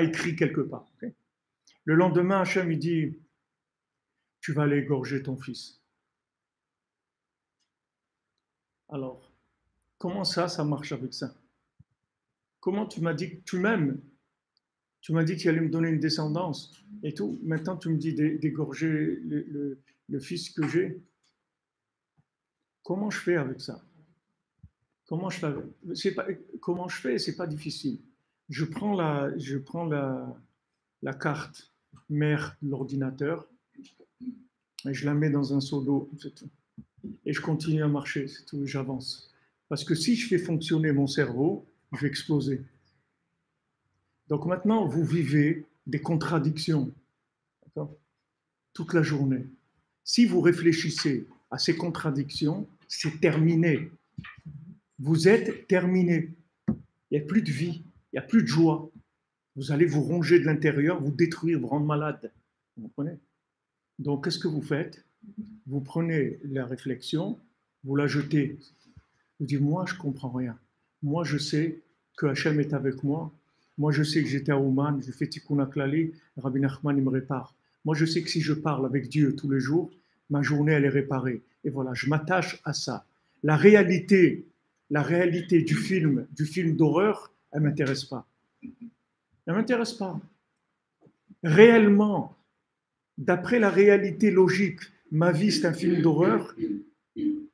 écrit quelque part. Okay? Le lendemain, Hachem, il dit, tu vas aller égorger ton fils. Alors, comment ça marche avec ça? Comment tu m'as dit que tu m'aimes? Tu m'as dit que tu allais me donner une descendance et tout. Maintenant, tu me dis d'égorger le fils que j'ai. Comment je fais avec ça? Comment je fais? C'est pas difficile. Je prends la carte mère de l'ordinateur et je la mets dans un seau d'eau, c'est tout. Et je continue à marcher, c'est tout, j'avance. Parce que si je fais fonctionner mon cerveau, je vais exploser. Donc maintenant, vous vivez des contradictions, d'accord? Toute la journée. Si vous réfléchissez à ces contradictions, c'est terminé. Vous êtes terminé. Il n'y a plus de vie, il n'y a plus de joie. Vous allez vous ronger de l'intérieur, vous détruire, vous rendre malade. Vous comprenez? Donc, qu'est-ce que vous faites? Vous prenez la réflexion, vous la jetez. Vous dites, moi, je ne comprends rien. Moi, je sais que Hachem est avec moi. Moi, je sais que j'étais à Ouman, je fais Tikkun HaKlali, Rabbi Nachman, il me répare. Moi, je sais que si je parle avec Dieu tous les jours, ma journée, elle est réparée. Et voilà, je m'attache à ça. La réalité du film d'horreur, elle ne m'intéresse pas. Elle ne m'intéresse pas. Réellement, d'après la réalité logique, ma vie, c'est un film d'horreur.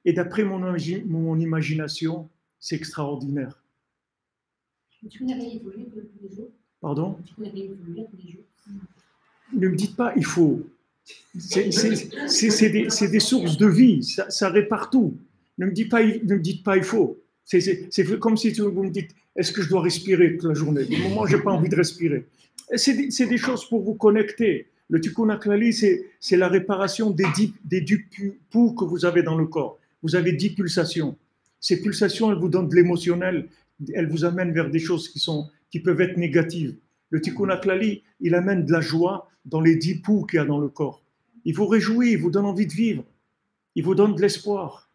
Et d'après mon imagination, c'est extraordinaire. Tu connais les évoluer tous les jours? Pardon? Tu connais les évoluer tous les jours? Ne me dites pas, il faut. C'est des sources de vie, ça répare tout. Ne me dites pas, il faut. C'est comme si vous me dites, est-ce que je dois respirer toute la journée? Du moment où je n'ai pas envie de respirer. C'est des choses pour vous connecter. Le Tikkun HaKlali, c'est la réparation des 10 poux que vous avez dans le corps. Vous avez 10 pulsations. Ces pulsations, elles vous donnent de l'émotionnel, elles vous amènent vers des choses qui peuvent être négatives. Le Tikkun HaKlali, il amène de la joie dans les 10 poux qu'il y a dans le corps. Il vous réjouit, il vous donne envie de vivre. Il vous donne de l'espoir.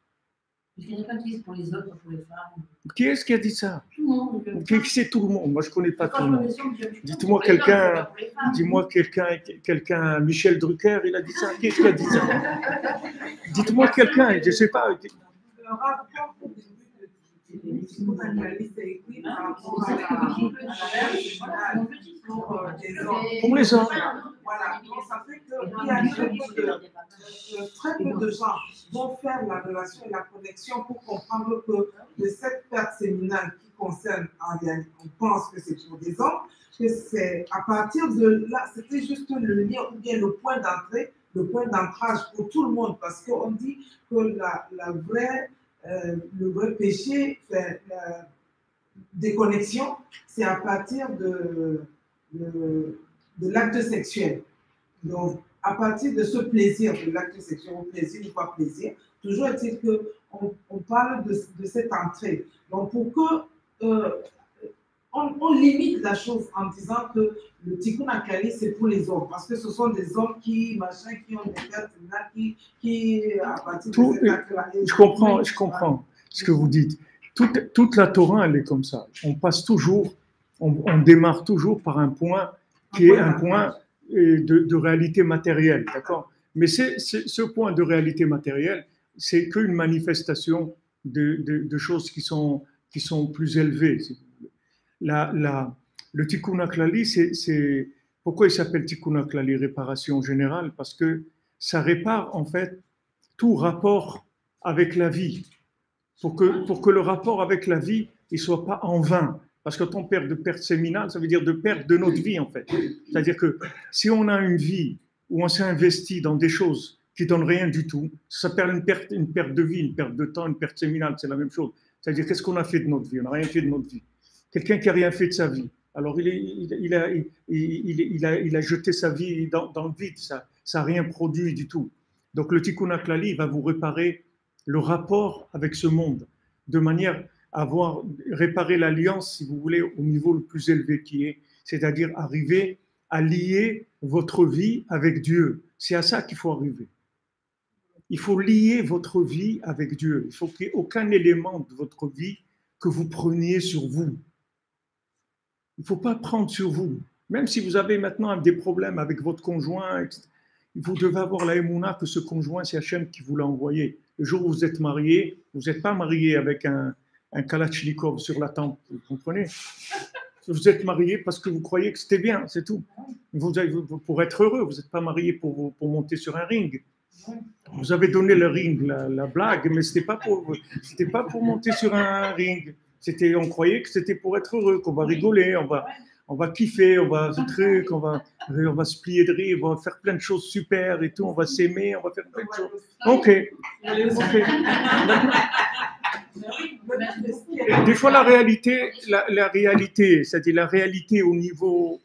Je ne connais pas qui c'est pour les autres, pour les femmes. Qui est-ce qui a dit ça? Tout le monde. Qui c'est tout le monde? Moi, je ne connais pas tout le monde. Dites-moi quelqu'un, quelqu'un, Michel Drucker, il a dit ça. Qui est-ce qui a dit ça? Dites-moi quelqu'un, je ne sais pas. Pour les hommes. Voilà, donc ça fait qu'il y a très peu de gens vont faire la relation et la connexion pour comprendre que de cette perte séminale qui concerne, en réalité, on pense que c'est pour des hommes, que c'est à partir de là, c'était juste le lien ou bien le point d'entrée le point d'ancrage pour tout le monde, parce qu'on dit que le vrai péché, déconnexion, c'est à partir de l'acte sexuel. Donc, à partir de ce plaisir, de l'acte sexuel, ou plaisir ou pas plaisir, toujours est-il qu'on parle de cette entrée. Donc, pour que on limite la chose en disant que le tikkun hakali, c'est pour les hommes, parce que ce sont des hommes qui ont des pertes, qui à partir de cet acte-là. Je comprends ce que vous dites. Toute la Torah, elle est comme ça. On démarre toujours par un point qui est un point de réalité matérielle, d'accord? Mais ce point de réalité matérielle, c'est qu'une manifestation de choses qui sont plus élevées. Le Tikkun HaKlali, c'est pourquoi il s'appelle Tikkun HaKlali, réparation générale, parce que ça répare en fait tout rapport avec la vie, pour que le rapport avec la vie ne soit pas en vain. Parce que quand on perd de perte séminale, ça veut dire de perte de notre vie en fait. C'est-à-dire que si on a une vie où on s'est investi dans des choses qui ne donnent rien du tout, ça s'appelle une perte de vie, une perte de temps, une perte séminale, c'est la même chose. C'est-à-dire qu'est-ce qu'on a fait de notre vie? On n'a rien fait de notre vie. Quelqu'un qui n'a rien fait de sa vie, alors il a jeté sa vie dans le vide, ça n'a rien produit du tout. Donc le Tikkun HaKlali va vous réparer le rapport avec ce monde, de manière à réparer l'alliance, si vous voulez, au niveau le plus élevé qui est, c'est-à-dire arriver à lier votre vie avec Dieu. C'est à ça qu'il faut arriver. Il faut lier votre vie avec Dieu. Il faut qu'il n'y ait aucun élément de votre vie que vous preniez sur vous. Il ne faut pas prendre sur vous. Même si vous avez maintenant des problèmes avec votre conjoint, etc., vous devez avoir la émouna que ce conjoint, c'est Hachem qui vous l'a envoyé. Le jour où vous êtes marié, vous n'êtes pas marié avec un Kalachnikov sur la tempe, vous comprenez? Vous êtes marié parce que vous croyez que c'était bien, c'est tout. Pour être heureux, vous n'êtes pas marié pour monter sur un ring. Vous avez donné le ring, la blague, mais ce n'était pas pour monter sur un ring. On croyait que c'était pour être heureux, qu'on va rigoler, on va kiffer, on va se plier de rire, on va faire plein de choses super et tout, on va s'aimer, on va faire plein de choses. Ok. Des fois, la réalité, c'est-à-dire la réalité au niveau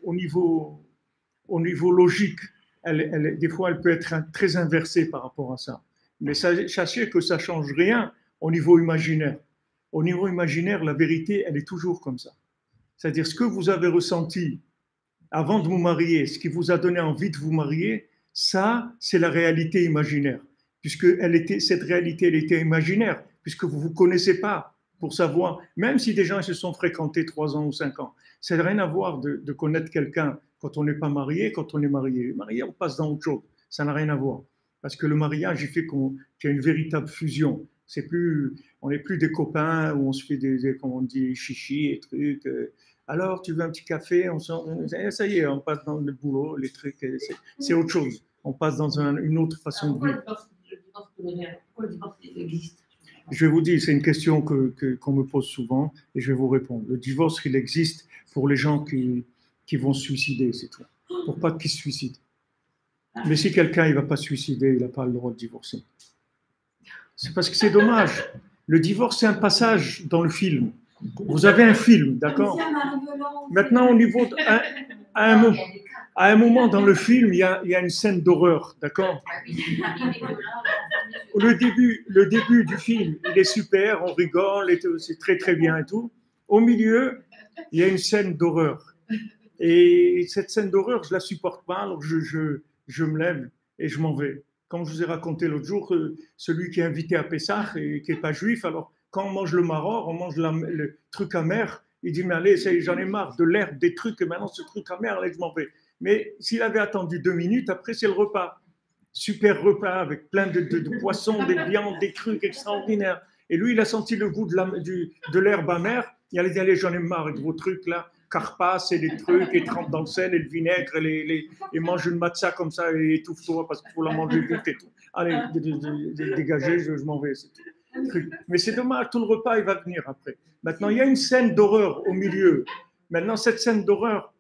logique, des fois, elle peut être très inversée par rapport à ça. Mais sachez que ça ne change rien au niveau imaginaire. Au niveau imaginaire, la vérité, elle est toujours comme ça. C'est-à-dire ce que vous avez ressenti avant de vous marier, ce qui vous a donné envie de vous marier, ça, c'est la réalité imaginaire. Puisque cette réalité, elle était imaginaire, puisque vous ne vous connaissez pas pour savoir, même si des gens se sont fréquentés 3 ans ou 5 ans, ça n'a rien à voir de connaître quelqu'un quand on n'est pas marié, quand on est marié. Marié, on passe dans autre chose. Ça n'a rien à voir. Parce que le mariage, il fait qu'il y a une véritable fusion. On n'est plus des copains où on se fait comme on dit, chichi et trucs. Alors, tu veux un petit café? Ça y est, on passe dans le boulot, les trucs. C'est autre chose. On passe dans une autre façon de vivre. Pourquoi le divorce existe? Je vais vous dire, c'est une question qu'on me pose souvent et je vais vous répondre. Le divorce, il existe pour les gens qui vont se suicider, c'est tout. Pour pas qu'ils se suicident. Mais si quelqu'un ne va pas se suicider, il n'a pas le droit de divorcer. C'est parce que c'est dommage. Le divorce, c'est un passage dans le film. Vous avez un film, d'accord? Maintenant, au niveau à un moment dans le film, il y a une scène d'horreur, d'accord? Le début du film, il est super, on rigole, c'est très très bien et tout. Au milieu, il y a une scène d'horreur. Et cette scène d'horreur, je la supporte pas, alors je me lève et je m'en vais. Comme je vous ai raconté l'autre jour, celui qui est invité à Pessah et qui n'est pas juif, alors quand on mange le maror, on mange le truc amer, il dit mais allez, j'en ai marre de l'herbe, des trucs, et maintenant ce truc amer, allez, je m'en vais. Mais s'il avait attendu 2 minutes, après c'est le repas. Super repas avec plein de poissons, des viandes, des trucs extraordinaires. Et lui, il a senti le goût de l'herbe amère. Il allait dire, allez, j'en ai marre avec vos trucs là, carpas et des trucs, et trempe dans le sel et le vinaigre, et mange une matzah comme ça et étouffe-toi parce qu'il faut la manger vite et tout. Allez, dégagez, je m'en vais. C'est tout. Mais c'est dommage, tout le repas, il va venir après. Maintenant, il y a une scène d'horreur au milieu. Maintenant, cette scène d'horreur,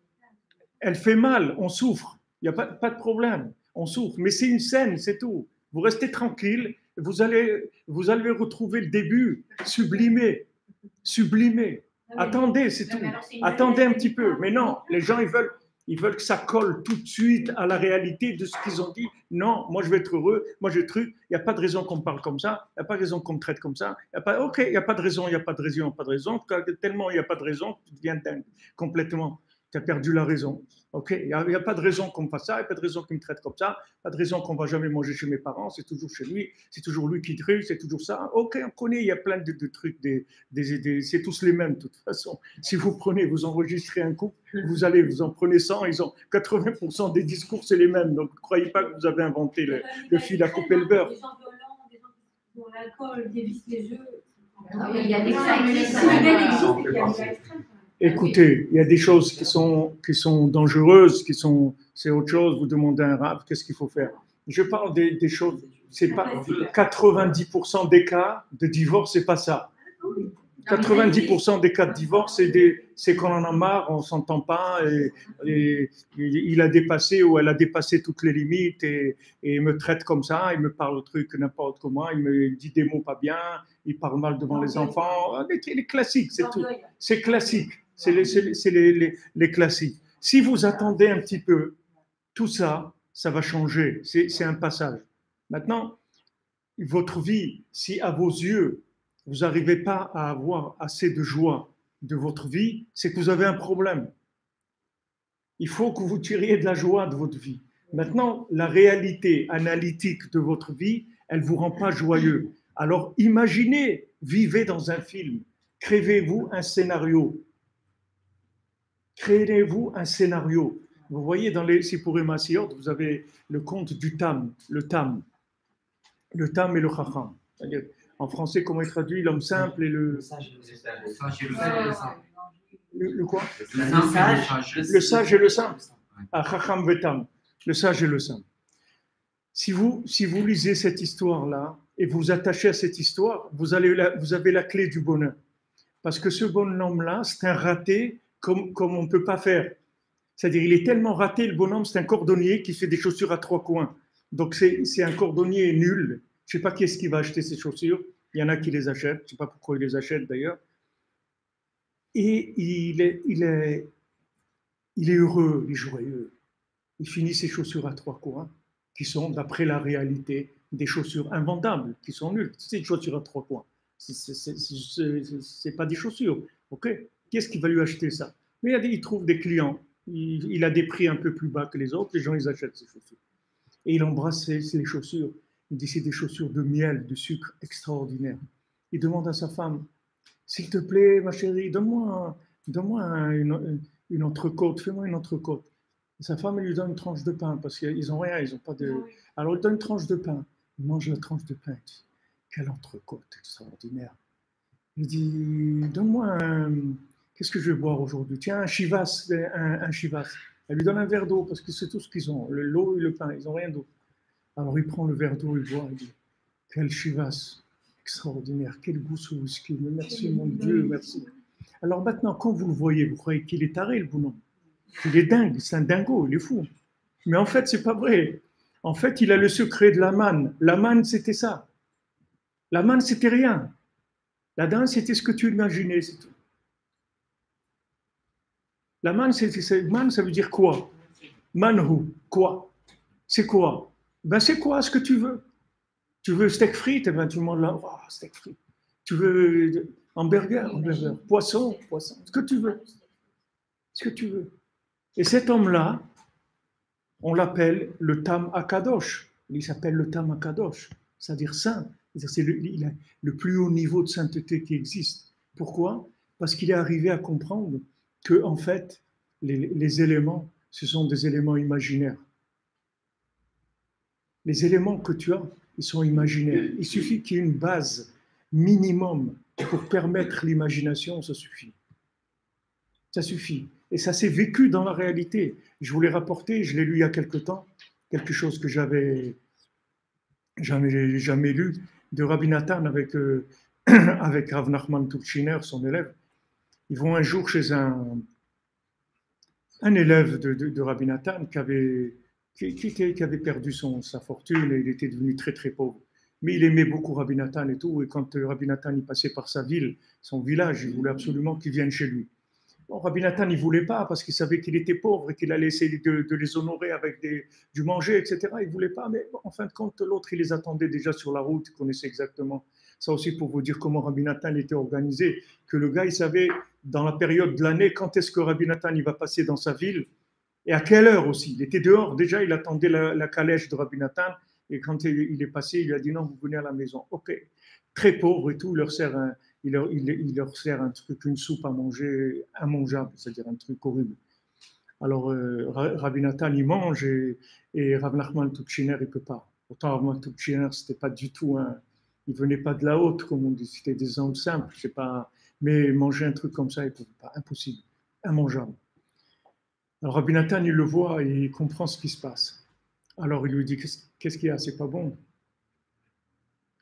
elle fait mal, on souffre. Il n'y a pas de problème. on souffre. Mais c'est une scène, c'est tout. Vous restez tranquille, vous allez retrouver le début sublimé, sublimé. Attendez, c'est tout. Attendez un petit peu. Mais non, les gens, ils veulent que ça colle tout de suite à la réalité de ce qu'ils ont dit. Non, moi, je vais être heureux. Moi, je truc. Il n'y a pas de raison qu'on me parle comme ça. Il n'y a pas de raison qu'on me traite comme ça. Ok, il n'y a pas de raison, il n'y a pas de raison, il n'y a pas de raison. Tellement il n'y a pas de raison, tu deviens dingue complètement. Tu as perdu la raison. Ok, il n'y a pas de raison qu'on me fasse ça, il n'y a pas de raison qu'il me traite comme ça, pas de raison qu'on ne va jamais manger chez mes parents, c'est toujours chez lui, c'est toujours lui qui truc, c'est toujours ça. Ok, on connaît, il y a plein de trucs, c'est tous les mêmes de toute façon. Si vous prenez, vous enregistrez un couple, vous en prenez 100, ils ont 80% des discours, c'est les mêmes. Donc ne croyez pas que vous avez inventé le fil à couper le beurre. Des gens violents, des gens qui ont l'alcool, dévissent les yeux. Il y a des cas. Écoutez, il y a des choses qui sont dangereuses, c'est autre chose. Vous demandez à un rab, qu'est-ce qu'il faut faire? Je parle des choses, c'est pas 90% des cas de divorce, c'est pas ça. 90% des cas de divorce, c'est qu'on en a marre, on s'entend pas, et il a dépassé ou elle a dépassé toutes les limites et il me traite comme ça, il me parle de trucs n'importe comment, il me dit des mots pas bien, il parle mal devant les enfants, les classiques, c'est tout. C'est classique. C'est les classiques. Si vous attendez un petit peu, tout ça, ça va changer. C'est un passage. Maintenant, votre vie, si à vos yeux, vous n'arrivez pas à avoir assez de joie de votre vie, c'est que vous avez un problème. Il faut que vous tiriez de la joie de votre vie. Maintenant, la réalité analytique de votre vie, elle ne vous rend pas joyeux. Alors imaginez, vivez dans un film, créez-vous un scénario. Créez-vous un scénario. Vous voyez dans les Sipurim Asiyot, vous avez le conte du Tam, le Tam et le Chacham. C'est-à-dire, en français, comment il traduit l'homme simple et le sage le quoi? Le sage et le simple. Ah, Chacham vetam, le sage et le simple. Si vous lisez cette histoire-là et vous attachez à cette histoire, vous avez la clé du bonheur. Parce que ce bonhomme-là, c'est un raté comme on ne peut pas faire. C'est-à-dire, il est tellement raté, le bonhomme, c'est un cordonnier qui fait des chaussures à 3 coins. Donc, c'est un cordonnier nul. Je ne sais pas qui est-ce qui va acheter ces chaussures. Il y en a qui les achètent. Je ne sais pas pourquoi ils les achètent d'ailleurs. Et il est heureux, il est joyeux. Il finit ses chaussures à 3 coins, qui sont, d'après la réalité, des chaussures invendables, qui sont nulles. C'est des chaussures à 3 coins. C'est pas des chaussures. Ok? Qui est-ce qui va lui acheter ça? Mais il trouve des clients. Il a des prix un peu plus bas que les autres. Les gens, ils achètent ces chaussures. Et il embrasse ces chaussures. Il dit, c'est des chaussures de miel, de sucre extraordinaire. Il demande à sa femme, s'il te plaît, ma chérie, donne-moi une entrecôte. Fais-moi une entrecôte. Et sa femme, elle lui donne une tranche de pain parce qu'ils n'ont rien, ils n'ont pas de... Alors, il donne une tranche de pain. Il mange la tranche de pain. Il dit, quelle entrecôte extraordinaire. Il dit, donne-moi qu'est-ce que je vais boire aujourd'hui? Tiens, un chivas, un chivas. Elle lui donne un verre d'eau parce que c'est tout ce qu'ils ont, l'eau et le pain, ils n'ont rien d'autre. Alors il prend le verre d'eau, il boit, il dit, quel chivas extraordinaire, quel goût ce whisky, merci mon Dieu, merci. Alors maintenant, quand vous le voyez, vous croyez qu'il est taré, le bonhomme. Il est dingue, c'est un dingo, il est fou. Mais en fait, c'est pas vrai. En fait, il a le secret de la manne. La manne, c'était ça. La manne, c'était rien. La danse, c'était ce que tu imaginais, c'est tout. La manne, ça veut dire quoi? Manhu, quoi? C'est quoi? Ben c'est quoi ce que tu veux? Tu veux steak frites? Eh ben tu manges là, oh, steak frites. Tu veux hamburger? Poisson, ce que tu veux. Ce que tu veux. Et cet homme-là, on l'appelle le Tam Akadosh. Il s'appelle le Tam Akadosh, c'est-à-dire saint. C'est il a le plus haut niveau de sainteté qui existe. Pourquoi? Parce qu'il est arrivé à comprendre que, en fait, les éléments, ce sont des éléments imaginaires. Les éléments que tu as, ils sont imaginaires. Il suffit qu'il y ait une base minimum pour permettre l'imagination, ça suffit. Ça suffit. Et ça s'est vécu dans la réalité. Je vous l'ai rapporté, je l'ai lu il y a quelque temps, quelque chose que j'avais jamais lu, de Rabbi Nathan avec Rav Nachman Turchiner, son élève. Ils vont un jour chez un élève de Rabbi Nathan qui avait qui avait perdu sa fortune et il était devenu très très pauvre. Mais il aimait beaucoup Rabbi Nathan et tout. Et quand Rabbi Nathan il passait par sa ville, son village, il voulait absolument qu'il vienne chez lui. Bon, Rabbi Nathan il voulait pas parce qu'il savait qu'il était pauvre et qu'il allait essayer de les honorer avec du manger, etc. Il voulait pas, mais bon, en fin de compte, l'autre il les attendait déjà sur la route, il connaissait exactement. Ça aussi pour vous dire comment Rabbi Nathan était organisé, que le gars il savait dans la période de l'année quand est-ce que Rabbi Nathan il va passer dans sa ville et à quelle heure aussi. Il était dehors déjà, il attendait la calèche de Rabbi Nathan. Et quand il est passé, il lui a dit non, vous venez à la maison. Ok, très pauvre et tout, il leur sert un truc, une soupe à manger immangeable, c'est-à-dire un truc horrible. Alors Rabbi Nathan il mange et Rav Nachman Tuchiner il peut pas. Pourtant Rav Nachman Tuchiner c'était pas du tout il venait pas de la haute comme on dit, c'était des hommes simples, c'est pas. Mais manger un truc comme ça il pouvait pas, impossible, immangeable. Alors Rabbi Nathan il le voit et il comprend ce qui se passe. Alors il lui dit qu'est-ce qu'il y a, c'est pas bon.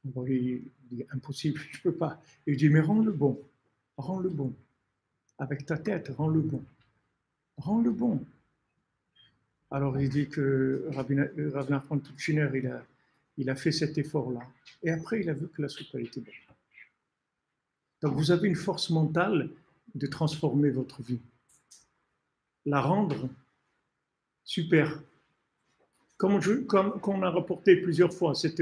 Alors, il dit impossible, je peux pas. Il dit mais rends-le bon, avec ta tête, rends-le bon. Alors il dit que Rav Nachman Tuchiner il a fait cet effort-là et après il a vu que la soupe était bonne. Donc vous avez une force mentale de transformer votre vie, la rendre super. Comme on a rapporté plusieurs fois, cette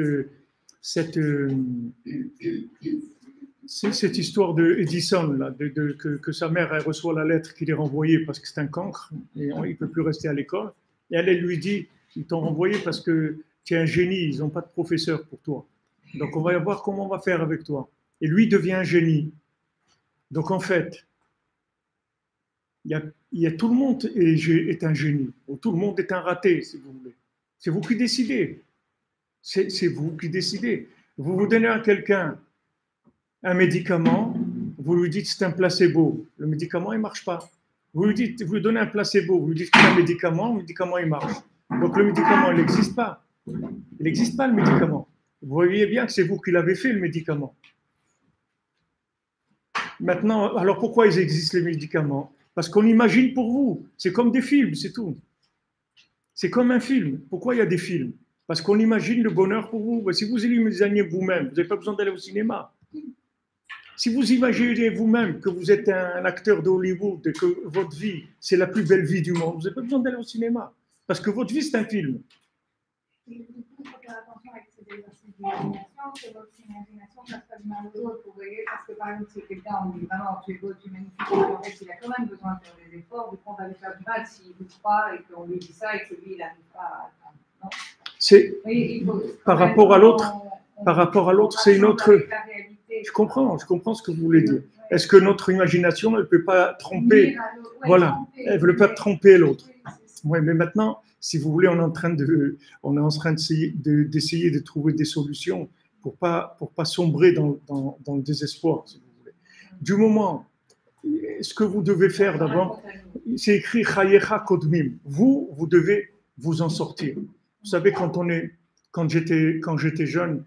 histoire de Edison, là, que sa mère elle reçoit la lettre qu'il est renvoyé parce que c'est un cancre, et il ne peut plus rester à l'école. Et elle lui dit, ils t'ont renvoyé parce que tu es un génie, ils n'ont pas de professeur pour toi. Donc on va voir comment on va faire avec toi. Et lui devient un génie. Donc en fait, il y a tout le monde est un génie, ou tout le monde est un raté, si vous voulez. C'est vous qui décidez. C'est vous qui décidez. Vous donnez à quelqu'un un médicament, vous lui dites c'est un placebo. Le médicament, il ne marche pas. Vous lui donnez un placebo, vous lui dites que c'est un médicament, le médicament, il marche. Donc le médicament, il n'existe pas. Il n'existe pas le médicament. Vous voyez bien que c'est vous qui l'avez fait, le médicament. Maintenant, alors pourquoi ils existent les médicaments? Parce qu'on imagine pour vous. C'est comme des films, c'est tout. C'est comme un film. Pourquoi il y a des films? Parce qu'on imagine le bonheur pour vous. Si vous imaginez vous-même, vous n'avez pas besoin d'aller au cinéma. Si vous imaginez vous-même que vous êtes un acteur de Hollywood et que votre vie, c'est la plus belle vie du monde, vous n'avez pas besoin d'aller au cinéma. Parce que votre vie, c'est un film. Il faut faire attention avec ces exercices d'imagination, que votre imagination ne fasse pas du mal aux autres. Vous voyez, parce que par exemple, si quelqu'un, on dit vraiment, tu es beau, tu es magnifique, et en fait, il a quand même besoin de faire des efforts, du coup, on va lui faire du mal s'il vous croit et qu'on lui dit ça et que lui, il n'arrive pas à. Non. C'est par rapport à l'autre, c'est une autre. Je comprends ce que vous voulez dire. Est-ce que notre imagination, elle ne peut pas tromper? Voilà, elle ne peut pas tromper l'autre. Oui, mais maintenant, si vous voulez, on est en train d'essayer de trouver des solutions pour pas sombrer dans le désespoir, si vous voulez. Du moment, ce que vous devez faire d'abord, c'est écrit Chayecha Kodmim. Vous devez vous en sortir. Vous savez, quand j'étais jeune,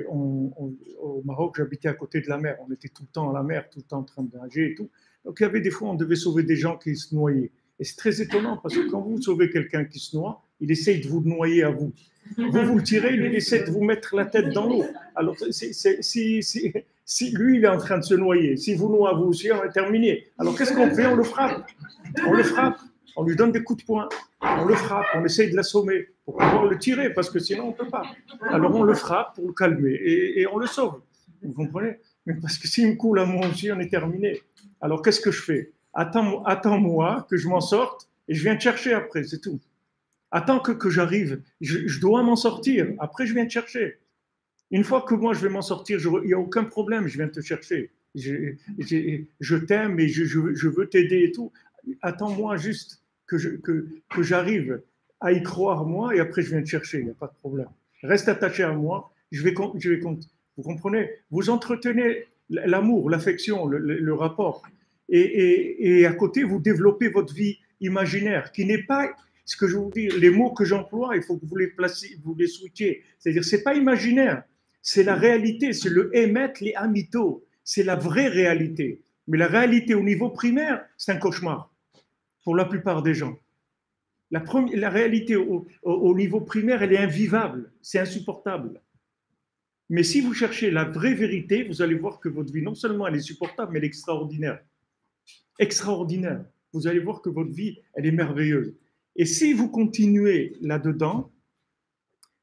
au Maroc, j'habitais à côté de la mer. On était tout le temps à la mer, tout le temps en train de nager et tout. Donc il y avait des fois, on devait sauver des gens qui se noyaient. Et c'est très étonnant parce que quand vous sauvez quelqu'un qui se noie, il essaye de vous noyer à vous. Vous le tirez, il essaie de vous mettre la tête dans l'eau. Alors, si lui, il est en train de se noyer, si vous noie, vous aussi, on est terminé. Alors, qu'est-ce qu'on fait? On le frappe. On lui donne des coups de poing. On le frappe. On essaye de l'assommer pour pouvoir le tirer parce que sinon, on ne peut pas. Alors, on le frappe pour le calmer et on le sauve. Vous comprenez? Mais parce que s'il me coule à moi aussi, on est terminé. Alors, qu'est-ce que je fais? Attends-moi que je m'en sorte et je viens te chercher après, c'est tout. Attends que j'arrive, je dois m'en sortir, après je viens te chercher. Une fois que moi je vais m'en sortir, il n'y a aucun problème, je viens te chercher. Je t'aime et je veux t'aider et tout. Attends-moi juste que j'arrive à y croire moi et après je viens te chercher, il n'y a pas de problème. Reste attaché à moi, vous comprenez? Vous entretenez l'amour, l'affection, le rapport. Et à côté, vous développez votre vie imaginaire, qui n'est pas, ce que je vous dis, les mots que j'emploie, il faut que vous les placiez, vous les switchiez. C'est-à-dire, c'est pas imaginaire, c'est la réalité, c'est le émet, les amito, c'est la vraie réalité. Mais la réalité au niveau primaire, c'est un cauchemar, pour la plupart des gens. La réalité au niveau primaire, elle est invivable, c'est insupportable. Mais si vous cherchez la vraie vérité, vous allez voir que votre vie, non seulement elle est supportable, mais elle est extraordinaire. Extraordinaire. Vous allez voir que votre vie, elle est merveilleuse. Et si vous continuez là-dedans,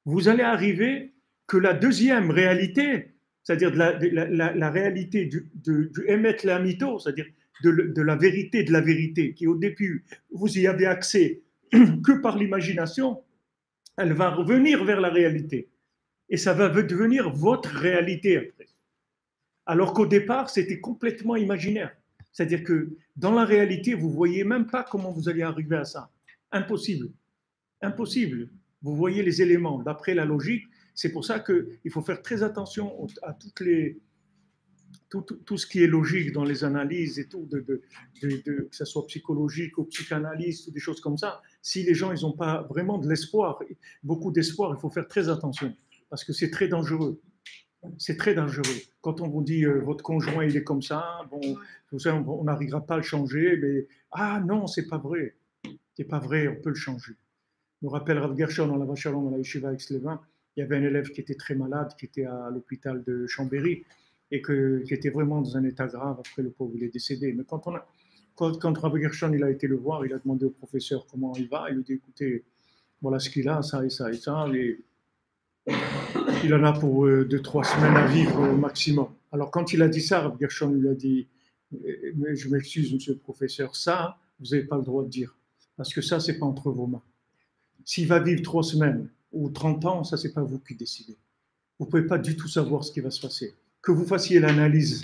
vous allez arriver que la deuxième réalité, c'est-à-dire la réalité du émet la mytho, c'est-à-dire de la vérité, qui au début, vous y avez accès que par l'imagination, elle va revenir vers la réalité. Et ça va devenir votre réalité après. Alors qu'au départ, c'était complètement imaginaire. C'est-à-dire que dans la réalité, vous ne voyez même pas comment vous allez arriver à ça. Impossible. Impossible. Vous voyez les éléments d'après la logique. C'est pour ça qu'il faut faire très attention à tout ce qui est logique dans les analyses et tout, que ce soit psychologique ou psychanalyste ou des choses comme ça. Si les gens ils n'ont pas vraiment de l'espoir, beaucoup d'espoir, il faut faire très attention parce que c'est très dangereux. C'est très dangereux. Quand on vous dit votre conjoint il est comme ça, bon, on n'arrivera pas à le changer, mais ah non, c'est pas vrai. C'est pas vrai, on peut le changer. Je me rappelle Rav Gershon dans la Vachalom, à la Yeshiva Aix-les-Bains, il y avait un élève qui était très malade, qui était à l'hôpital de Chambéry et qui était vraiment dans un état grave. Après, le pauvre, il est décédé. Mais quand Rav Gershon il a été le voir, il a demandé au professeur comment il va. Il lui a dit, écoutez, voilà ce qu'il a, ça et ça et ça. Et il en a pour 2-3 semaines à vivre au maximum. Alors, quand il a dit ça, Rav Gershon lui a dit, mais je m'excuse, monsieur le professeur, ça, vous n'avez pas le droit de dire. Parce que ça, ce n'est pas entre vos mains. S'il va vivre 3 semaines ou 30 ans, ça, ce n'est pas vous qui décidez. Vous ne pouvez pas du tout savoir ce qui va se passer. Que vous fassiez l'analyse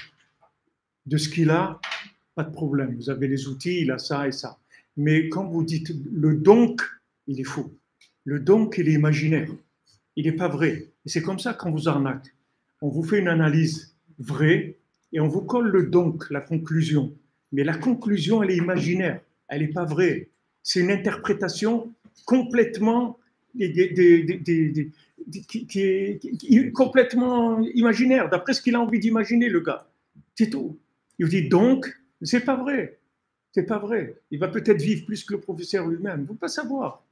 de ce qu'il a, pas de problème. Vous avez les outils, il a ça et ça. Mais quand vous dites le donc, il est faux. Le donc, il est imaginaire. Il n'est pas vrai. Et c'est comme ça qu'on vous arnaque. On vous fait une analyse vraie et on vous colle le donc, la conclusion. Mais la conclusion, elle est imaginaire. Elle n'est pas vraie. C'est une interprétation complètement qui est complètement imaginaire, d'après ce qu'il a envie d'imaginer, le gars. C'est tout. Il vous dit donc, c'est pas vrai. C'est pas vrai. Il va peut-être vivre plus que le professeur lui-même. Vous ne pouvez pas savoir.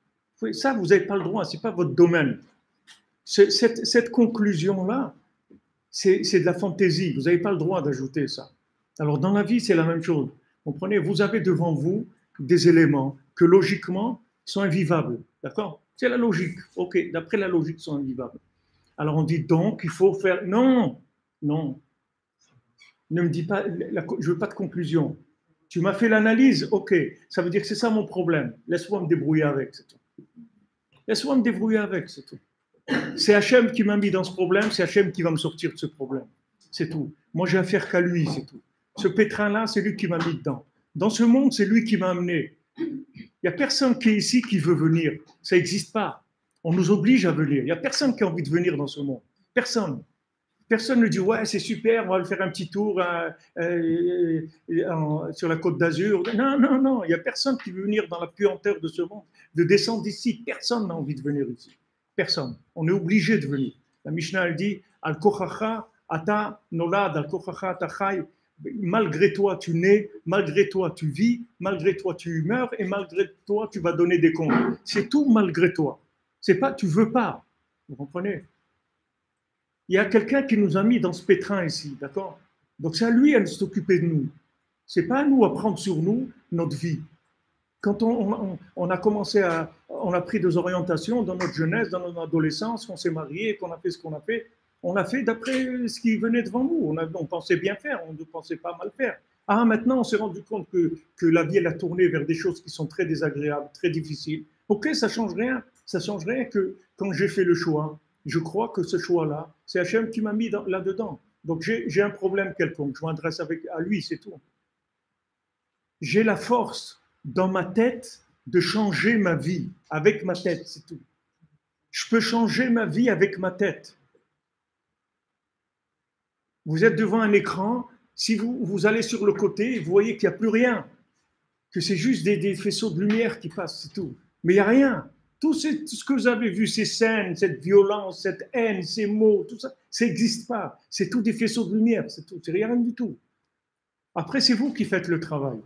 Ça, vous n'avez pas le droit. C'est pas votre domaine. Cette conclusion-là, c'est de la fantaisie. Vous n'avez pas le droit d'ajouter ça. Alors, dans la vie, c'est la même chose. Comprenez, vous avez devant vous des éléments que logiquement sont invivables. D'accord? C'est la logique. Ok, d'après la logique, sont invivables. Alors on dit donc, il faut faire. Non, non. Ne me dis pas, je ne veux pas de conclusion. Tu m'as fait l'analyse, ok, ça veut dire que c'est ça mon problème. Laisse-moi me débrouiller avec, c'est tout. Laisse-moi me débrouiller avec, c'est tout. C'est Hachem qui m'a mis dans ce problème, c'est Hachem qui va me sortir de ce problème. C'est tout. Moi, j'ai affaire qu'à lui, c'est tout. Ce pétrin-là, c'est lui qui m'a mis dedans. Dans ce monde, c'est lui qui m'a amené. Il n'y a personne qui est ici qui veut venir. Ça n'existe pas. On nous oblige à venir. Il n'y a personne qui a envie de venir dans ce monde. Personne. Personne ne dit, ouais, c'est super, on va le faire un petit tour sur la Côte d'Azur. Non, non, non. Il n'y a personne qui veut venir dans la puanteur de ce monde, de descendre d'ici. Personne n'a envie de venir ici. Personne. On est obligé de venir. La Mishnah, elle dit, Al-Kochacha ata nolad, Al-Kochacha ata chai. Malgré toi, tu nais, malgré toi, tu vis, malgré toi, tu meurs, et malgré toi, tu vas donner des comptes. C'est tout malgré toi. C'est pas, tu veux pas. Vous comprenez? Il y a quelqu'un qui nous a mis dans ce pétrin ici, d'accord? Donc c'est à lui à s'occuper de nous. C'est pas à nous à prendre sur nous notre vie. Quand on a commencé on a pris des orientations dans notre jeunesse, dans notre adolescence, qu'on s'est marié, qu'on a fait ce qu'on a fait, on l'a fait d'après ce qui venait devant nous. On pensait bien faire, on ne pensait pas mal faire. Ah, maintenant, on s'est rendu compte que la vie, elle a tourné vers des choses qui sont très désagréables, très difficiles. Ok, ça ne change rien. Ça ne change rien que quand j'ai fait le choix, je crois que ce choix-là, c'est Hachem qui m'a mis là-dedans. Donc, j'ai un problème quelconque. Je m'adresse à lui, c'est tout. J'ai la force dans ma tête de changer ma vie avec ma tête, c'est tout. Je peux changer ma vie avec ma tête. Vous êtes devant un écran, si vous allez sur le côté, vous voyez qu'il n'y a plus rien, que c'est juste des faisceaux de lumière qui passent, c'est tout. Mais il n'y a rien. Tout ce que vous avez vu, ces scènes, cette violence, cette haine, ces mots, tout ça, ça n'existe pas. C'est tout des faisceaux de lumière, c'est tout. C'est rien du tout. Après, c'est vous qui faites le travail.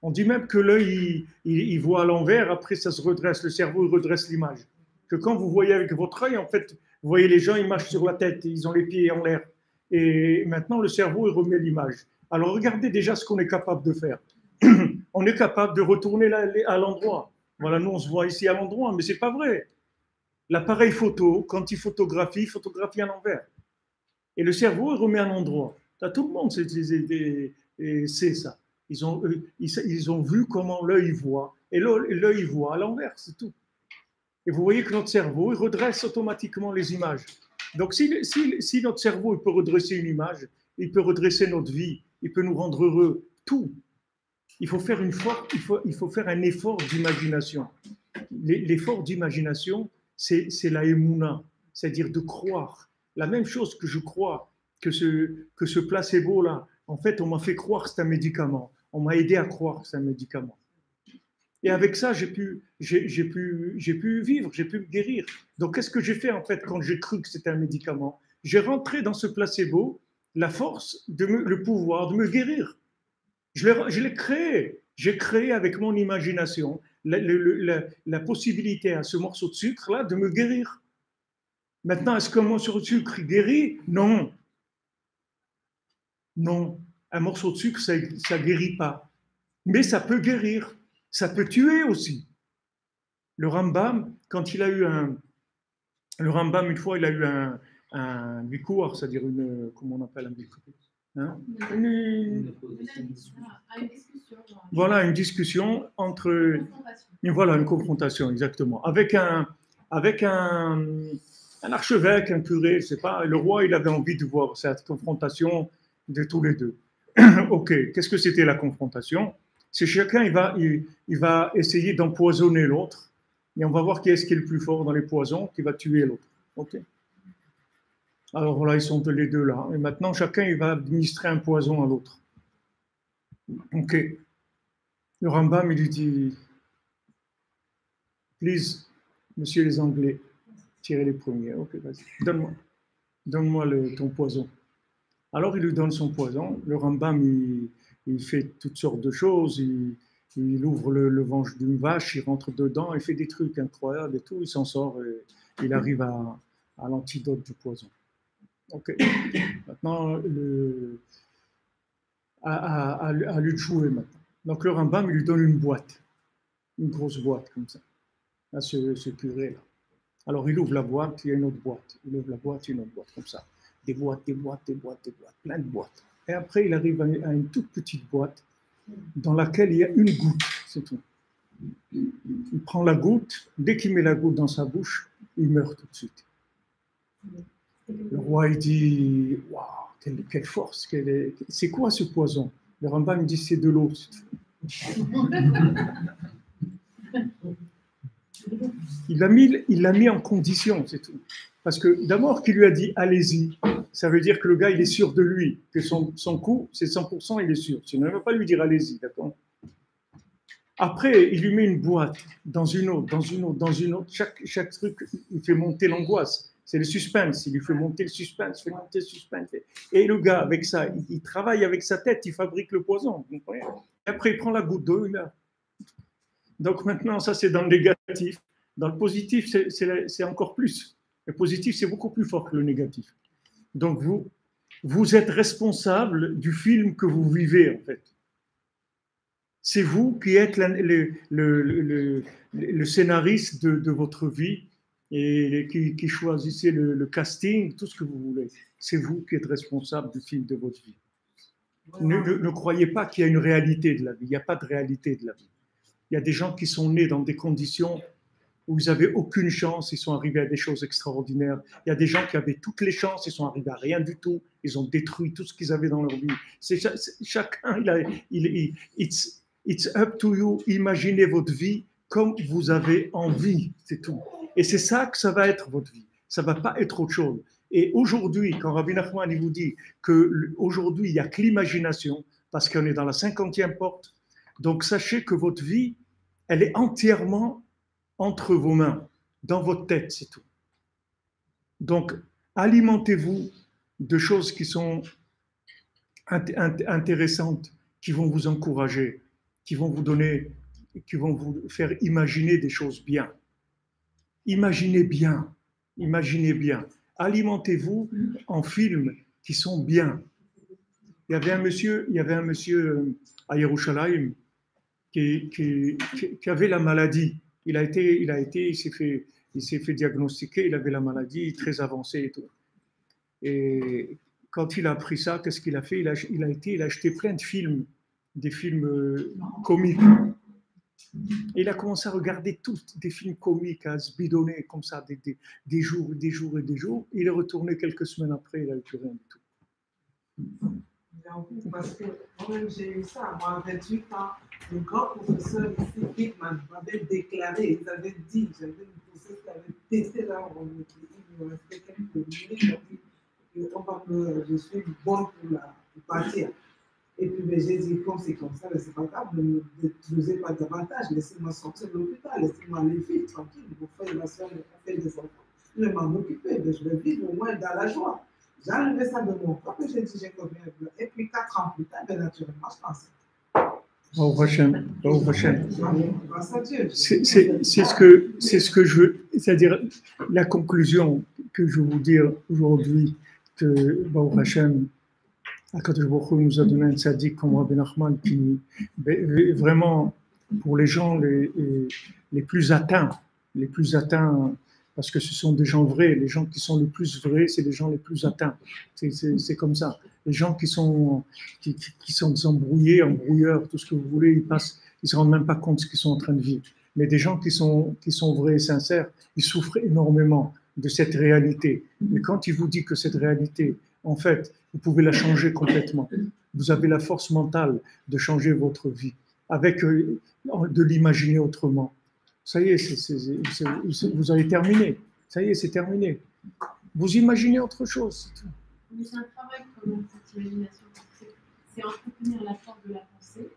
On dit même que l'œil, il voit à l'envers, après ça se redresse, le cerveau il redresse l'image. Que quand vous voyez avec votre œil, en fait, vous voyez les gens, ils marchent sur la tête, ils ont les pieds en l'air. Et maintenant, le cerveau, il remet l'image. Alors regardez déjà ce qu'on est capable de faire. On est capable de retourner à l'endroit. Voilà, nous on se voit ici à l'endroit, mais c'est pas vrai. L'appareil photo, quand il photographie à l'envers. Et le cerveau, il remet à l'endroit. Tout le monde sait ça. Ils ont vu comment l'œil voit. Et l'œil voit à l'envers, c'est tout. Et vous voyez que notre cerveau, il redresse automatiquement les images. Donc si notre cerveau il peut redresser une image, il peut redresser notre vie, il peut nous rendre heureux, tout. Il faut faire un effort d'imagination. L'effort d'imagination, c'est la émouna, c'est-à-dire de croire. La même chose que je crois que ce placebo-là, en fait, on m'a fait croire que c'est un médicament. On m'a aidé à croire que c'est un médicament. Et avec ça, j'ai pu vivre, j'ai pu me guérir. Donc, qu'est-ce que j'ai fait, en fait, quand j'ai cru que c'était un médicament? J'ai rentré dans ce placebo la force, le pouvoir de me guérir. Je l'ai créé. J'ai créé avec mon imagination la possibilité à ce morceau de sucre-là de me guérir. Maintenant, est-ce qu'un morceau de sucre guérit? Non. Non. Un morceau de sucre, ça ne guérit pas. Mais ça peut guérir. Ça peut tuer aussi. Le Rambam, quand il a eu le Rambam, une fois, il a eu un bikour, c'est-à-dire comment on appelle un bikour, hein? Voilà, une discussion entre... Voilà, une confrontation, exactement. Avec un archevêque, un curé, je ne sais pas, le roi, il avait envie de voir cette confrontation de tous les deux. Ok, qu'est-ce que c'était la confrontation? C'est chacun, il va essayer d'empoisonner l'autre, et on va voir qui est-ce qui est le plus fort dans les poisons, qui va tuer l'autre. Ok. Alors voilà, ils sont les deux là. Et maintenant, chacun, il va administrer un poison à l'autre. Ok. Le Rambam, il lui dit, please, monsieur les Anglais, tirez les premiers. Ok, vas-y, donne-moi ton poison. Alors, il lui donne son poison. Le Rambam, il fait toutes sortes de choses. Il ouvre le ventre d'une vache, il rentre dedans, il fait des trucs incroyables et tout. Il s'en sort et il arrive à l'antidote du poison. Ok. Maintenant, à lui de jouer maintenant. Donc, le Rambam, il lui donne une boîte, une grosse boîte comme ça, à ce curé-là. Alors, il ouvre la boîte, il y a une autre boîte. Il ouvre la boîte, il y a une autre boîte, comme ça. Des boîtes, plein de boîtes. Et après, il arrive à une toute petite boîte dans laquelle il y a une goutte, c'est tout. Il prend la goutte, dès qu'il met la goutte dans sa bouche, il meurt tout de suite. Le roi, il dit, waouh, quelle force, c'est quoi ce poison? Le Rambam, il dit, c'est de l'eau. Il l'a mis en condition, c'est tout. Parce que d'abord qu'il lui a dit, allez-y, ça veut dire que le gars, il est sûr de lui, que son coup, c'est 100%, il est sûr. Sinon, il ne va pas lui dire, allez-y, d'accord? Après, il lui met une boîte, dans une autre. Chaque truc, il fait monter l'angoisse. C'est le suspense, il lui fait monter le suspense, Et le gars, avec ça, il travaille avec sa tête, il fabrique le poison. Et après, il prend la goutte d'eau, il meurt. Donc maintenant, ça, c'est dans le négatif. Dans le positif, c'est encore plus. Le positif, c'est beaucoup plus fort que le négatif. Donc, vous êtes responsable du film que vous vivez, en fait. C'est vous qui êtes le scénariste de votre vie et qui choisissez le casting, tout ce que vous voulez. C'est vous qui êtes responsable du film de votre vie. Ne croyez pas qu'il y a une réalité de la vie. Il n'y a pas de réalité de la vie. Il y a des gens qui sont nés dans des conditions où ils n'avaient aucune chance, ils sont arrivés à des choses extraordinaires. Il y a des gens qui avaient toutes les chances, ils sont arrivés à rien du tout, ils ont détruit tout ce qu'ils avaient dans leur vie. Chacun, it's up to you, imaginez votre vie comme vous avez envie, c'est tout. Et c'est ça que ça va être votre vie, ça ne va pas être autre chose. Et aujourd'hui, quand Rabbi Nachman vous dit qu'aujourd'hui, il n'y a que l'imagination, parce qu'on est dans la 50e porte, donc sachez que votre vie, elle est entièrement entre vos mains, dans votre tête, c'est tout. Donc, alimentez-vous de choses qui sont intéressantes, qui vont vous encourager. qui vont vous donner, qui vont vous faire imaginer des choses bien. Imaginez bien, imaginez bien. Alimentez-vous en films qui sont bien. Il y avait un monsieur à Yerushalayim qui avait la maladie. Il s'est fait diagnostiquer, il avait la maladie très avancée et tout. Et quand il a appris ça, qu'est-ce qu'il a fait? Il a acheté plein de films, des films comiques. Et il a commencé à regarder tous des films comiques, à se bidonner comme ça des jours et des jours et des jours. Il est retourné quelques semaines après, il n'avait plus rien du tout. Parce que moi-même j'ai eu ça, moi à 28 ans, le grand professeur ici, Hickman, m'avait déclaré, ils avaient dit, j'avais une professeure qui avait testé là, il me restait quelques minutes, je suis bonne pour partir. Et puis j'ai dit, comme c'est comme ça, c'est pas grave, ne n'osez pas davantage, laissez-moi sortir de l'hôpital, laissez-moi aller vivre tranquille, mon frère et ma soeur m'ont fait des enfants, je vais m'en occuper, mais je vais vivre au moins dans la joie. J'ai enlevé ça de mon corps, et j'ai dit, j'ai combien de bleu. Et puis 4 ans plus tard, bien naturellement, je pensais. Au prochain. Grâce à Dieu. C'est ce que je veux, c'est-à-dire la conclusion que je veux vous dire aujourd'hui, que Baruch Hashem, Akadosh Baruch Hu nous a donné un tzaddik comme Rabbi Nachman qui, vraiment, pour les gens les plus atteints, parce que ce sont des gens vrais, les gens qui sont les plus vrais, c'est les gens les plus atteints. C'est comme ça. Les gens qui sont des embrouilleurs, tout ce que vous voulez, ils ne se rendent même pas compte de ce qu'ils sont en train de vivre. Mais des gens qui sont vrais et sincères, ils souffrent énormément de cette réalité. Mais quand il vous dit que cette réalité, en fait, vous pouvez la changer complètement. Vous avez la force mentale de changer votre vie, avec de l'imaginer autrement. Ça y est, vous avez terminé. Ça y est, c'est terminé. Vous imaginez autre chose. C'est tout. Mais c'est un travail comme cette imagination. C'est entretenir la force de la pensée,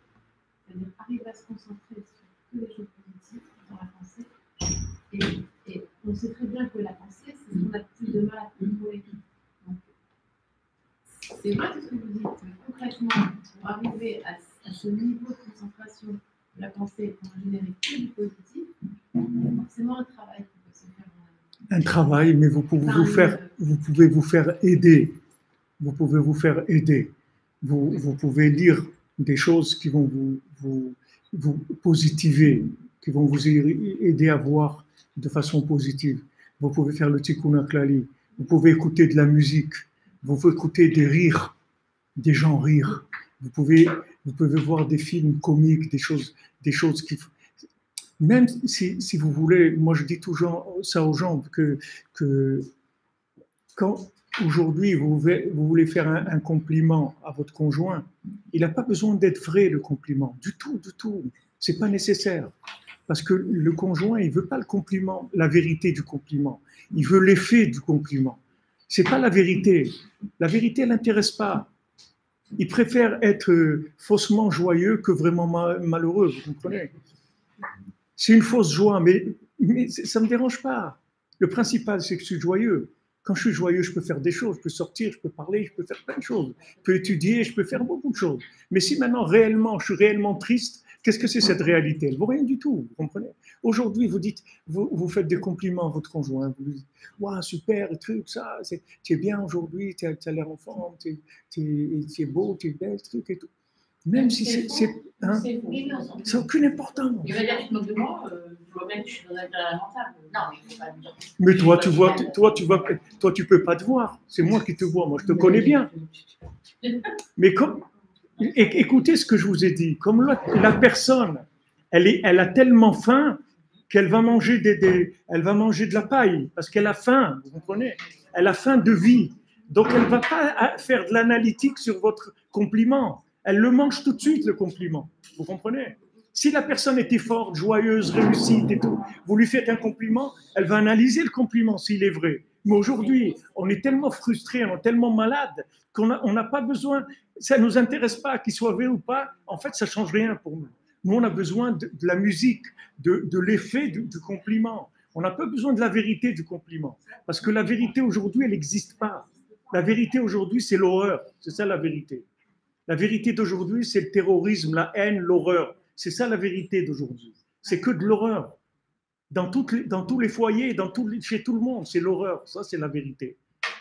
c'est-à-dire arriver à se concentrer sur que les choses positives dans la pensée. Et on sait très bien que la pensée, c'est ce qu'on a plus de mal à contrôler. Donc, c'est vrai tout ce que vous dites. Concrètement, pour arriver à ce niveau de concentration de la pensée, pour générer que du positif, il y a forcément un travail qui peut se faire. Un travail, mais vous pouvez vous faire aider. Vous pouvez vous faire aider. Vous pouvez lire des choses qui vont vous positiver, qui vont vous aider à voir de façon positive. Vous pouvez faire le tikkun haklali. Vous pouvez écouter de la musique. Vous pouvez écouter des rires, des gens rire. Vous pouvez voir des films comiques, des choses qui... Même si vous voulez, moi je dis toujours ça aux gens, que quand aujourd'hui vous voulez faire un compliment à votre conjoint, il n'a pas besoin d'être vrai le compliment, du tout. C'est pas nécessaire. Parce que le conjoint, il veut pas le compliment, la vérité du compliment. Il veut l'effet du compliment. C'est pas la vérité. La vérité, elle l'intéresse pas. Il préfère être faussement joyeux que vraiment malheureux, vous comprenez? C'est une fausse joie, mais ça ne me dérange pas. Le principal, c'est que je suis joyeux. Quand je suis joyeux, je peux faire des choses, je peux sortir, je peux parler, je peux faire plein de choses. Je peux étudier, je peux faire beaucoup de choses. Mais si maintenant, réellement, je suis réellement triste, qu'est-ce que c'est cette réalité? Elle ne vaut rien du tout, vous comprenez? Aujourd'hui, vous dites, vous faites des compliments à votre conjoint. Vous dites, waouh, super, truc, ça, tu es bien aujourd'hui, tu as l'air en forme, tu es beau, tu es belle, truc et tout. Même si c'est hein, ça n'a aucune importance. Il va dire, tu te moques de moi, je vois bien que je suis dans un état lamentable. Non, mais il ne faut pas me dire. Mais toi, tu peux pas te voir. C'est moi qui te vois. Moi, je te connais bien. Mais écoutez ce que je vous ai dit. Comme la personne, elle a tellement faim qu'elle va manger elle va manger de la paille parce qu'elle a faim. Vous comprenez? Elle a faim de vie. Donc, elle ne va pas faire de l'analytique sur votre compliment. Elle le mange tout de suite, le compliment. Vous comprenez? Si la personne était forte, joyeuse, réussite et tout, vous lui faites un compliment, elle va analyser le compliment s'il est vrai. Mais aujourd'hui, on est tellement frustré, on est tellement malade qu'on n'a pas besoin, ça ne nous intéresse pas qu'il soit vrai ou pas. En fait, ça ne change rien pour nous. Nous, on a besoin de la musique, de l'effet du compliment. On n'a pas besoin de la vérité du compliment. Parce que la vérité aujourd'hui, elle n'existe pas. La vérité aujourd'hui, c'est l'horreur. C'est ça la vérité. La vérité d'aujourd'hui, c'est le terrorisme, la haine, l'horreur. C'est ça la vérité d'aujourd'hui. C'est que de l'horreur. Dans tous les foyers, chez tout le monde, c'est l'horreur. Ça, c'est la vérité.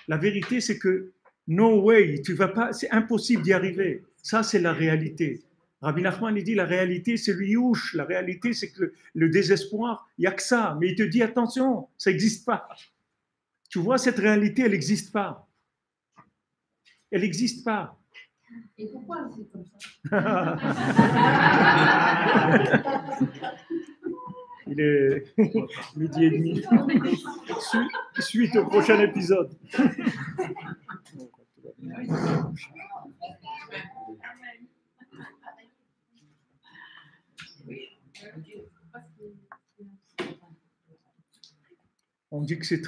La vérité, c'est que no way, tu vas pas, c'est impossible d'y arriver. Ça, c'est la réalité. Rabbi Nachman, il dit, la réalité, c'est le youch. La réalité, c'est que le désespoir, il n'y a que ça. Mais il te dit, attention, ça n'existe pas. Tu vois, cette réalité, elle n'existe pas. Elle n'existe pas. Et pourquoi c'est comme ça? Il est midi et demi. Suite au prochain épisode. On dit que c'est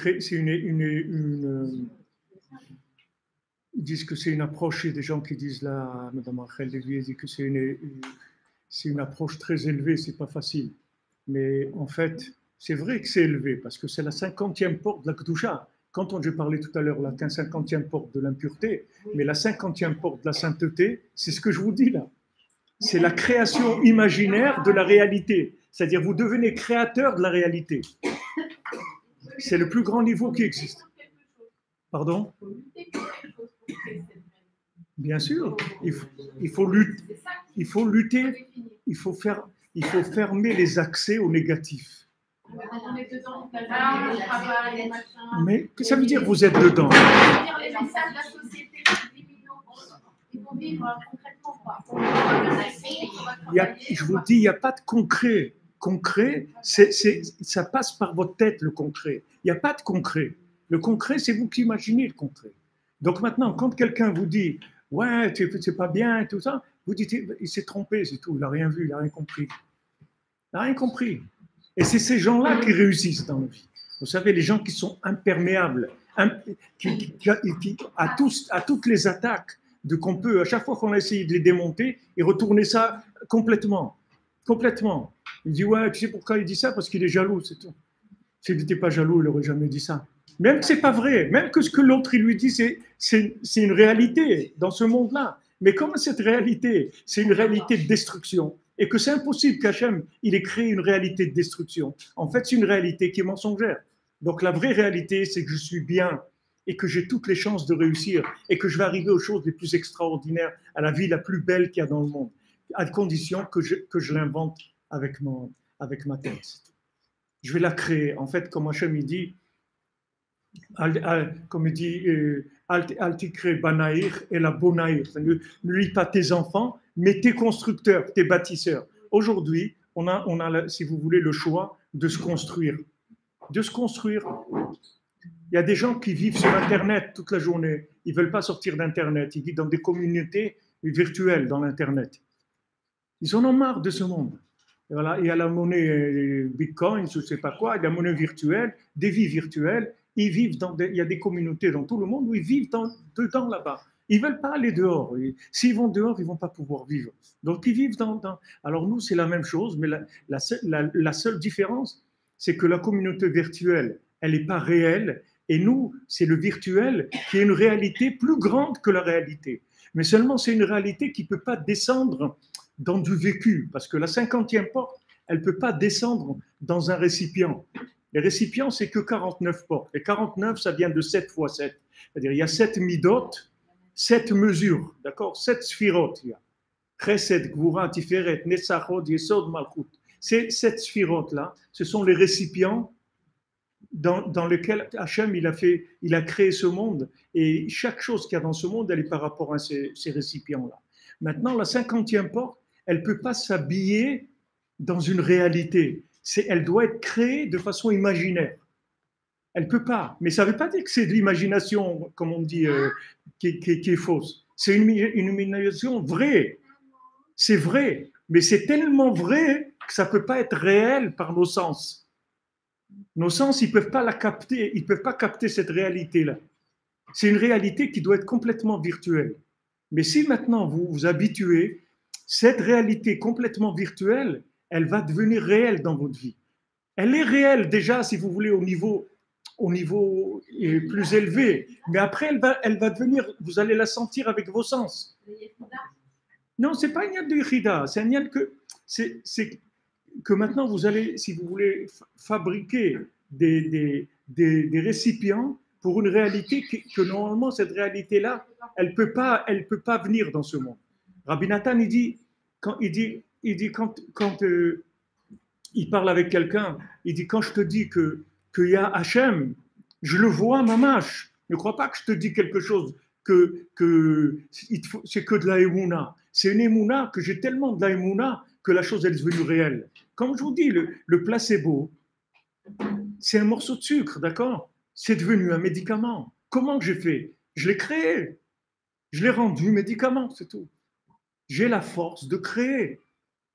ils disent que c'est une approche, il y a des gens qui disent là, Mme Rachel Lévy dit que c'est une approche très élevée, c'est pas facile. Mais en fait, c'est vrai que c'est élevé, parce que c'est la 50e porte de la Kedusha. Quand j'ai parlé tout à l'heure, la 50e porte de l'impureté, mais la 50e porte de la sainteté, c'est ce que je vous dis là. C'est la création imaginaire de la réalité. C'est-à-dire, vous devenez créateur de la réalité. C'est le plus grand niveau qui existe. Pardon? Bien sûr, il faut lutter, il faut fermer les accès au négatif. Mais qu'est-ce que ça veut dire vous êtes dedans? Je vous dis, il n'y a pas de concret. Concret, ça passe par votre tête, le concret. Il n'y a pas de concret. Le concret, c'est vous qui imaginez le concret. Donc maintenant, quand quelqu'un vous dit « Ouais, c'est pas bien » et tout ça, vous dites « Il s'est trompé, c'est tout, il n'a rien vu, il n'a rien compris. » Il n'a rien compris. Et c'est ces gens-là qui réussissent dans la vie. Vous savez, les gens qui sont imperméables à toutes les attaques qu'on peut, à chaque fois qu'on a essayé de les démonter, et retourner ça complètement. Complètement. Il dit « Ouais, tu sais pourquoi il dit ça? Parce qu'il est jaloux, c'est tout. S'il n'était pas jaloux, il n'aurait jamais dit ça. » Même que ce n'est pas vrai, même que ce que l'autre il lui dit, c'est une réalité dans ce monde-là. Mais comme cette réalité, c'est une réalité de destruction, et que c'est impossible qu'Hachem il ait créé une réalité de destruction, en fait, c'est une réalité qui est mensongère. Donc la vraie réalité, c'est que je suis bien, et que j'ai toutes les chances de réussir, et que je vais arriver aux choses les plus extraordinaires, à la vie la plus belle qu'il y a dans le monde, à condition que je l'invente avec ma tête. Je vais la créer. En fait, comme Hachem il dit, comme il dit, Altikre Banaïr et la Bonaïr. Ne lis pas tes enfants, mais tes constructeurs, tes bâtisseurs. Aujourd'hui, on a, si vous voulez, le choix de se construire. De se construire. Il y a des gens qui vivent sur Internet toute la journée. Ils ne veulent pas sortir d'Internet. Ils vivent dans des communautés virtuelles dans l'Internet. Ils en ont marre de ce monde. Et voilà, il y a la monnaie Bitcoin, je ne sais pas quoi, la monnaie virtuelle, des vies virtuelles. Il y a des communautés dans tout le monde où ils vivent dedans là-bas. Ils ne veulent pas aller dehors. S'ils vont dehors, ils ne vont pas pouvoir vivre. Donc ils vivent dans... Alors nous, c'est la même chose, mais la seule différence, c'est que la communauté virtuelle, elle n'est pas réelle. Et nous, c'est le virtuel qui est une réalité plus grande que la réalité. Mais seulement, c'est une réalité qui ne peut pas descendre dans du vécu. Parce que la 50e porte, elle ne peut pas descendre dans un récipient. Les récipients, c'est que 49 portes. Et 49, ça vient de 7 fois 7. C'est-à-dire, il y a 7 midot, 7 mesures, d'accord? 7 sphirotes, il y a. Chesed, Gvura, Tiferet, Netzachot, Yesod, Malchut. Ces 7 sphirotes-là, ce sont les récipients dans lesquels Hachem, il a créé ce monde. Et chaque chose qu'il y a dans ce monde, elle est par rapport à ces récipients-là. Maintenant, la 50e porte, elle ne peut pas s'habiller dans une réalité. Elle doit être créée de façon imaginaire. Elle ne peut pas. Mais ça ne veut pas dire que c'est de l'imagination, comme on dit, qui est fausse. C'est une imagination vraie. C'est vrai. Mais c'est tellement vrai que ça ne peut pas être réel par nos sens. Nos sens, ils ne peuvent pas la capter. Ils ne peuvent pas capter cette réalité-là. C'est une réalité qui doit être complètement virtuelle. Mais si maintenant vous vous habituez, cette réalité complètement virtuelle, elle va devenir réelle dans votre vie. Elle est réelle déjà, si vous voulez, au niveau plus élevé. Mais après, elle va devenir, vous allez la sentir avec vos sens. Non, ce n'est pas un nial de Yechida. C'est un nial que c'est que maintenant vous allez, si vous voulez, fabriquer des récipients pour une réalité que normalement, cette réalité-là, elle peut pas venir dans ce monde. Rabbi Nathan, il dit, quand il parle avec quelqu'un, il dit, quand je te dis qu'il y a Hachem, je le vois, mamash. Ne crois pas que je te dis quelque chose que c'est que de la émouna. C'est une émouna que j'ai tellement de la émouna que la chose est devenue réelle. Comme je vous dis, le placebo, c'est un morceau de sucre, d'accord? C'est devenu un médicament. Comment j'ai fait? Je l'ai créé. Je l'ai rendu médicament, c'est tout. J'ai la force de créer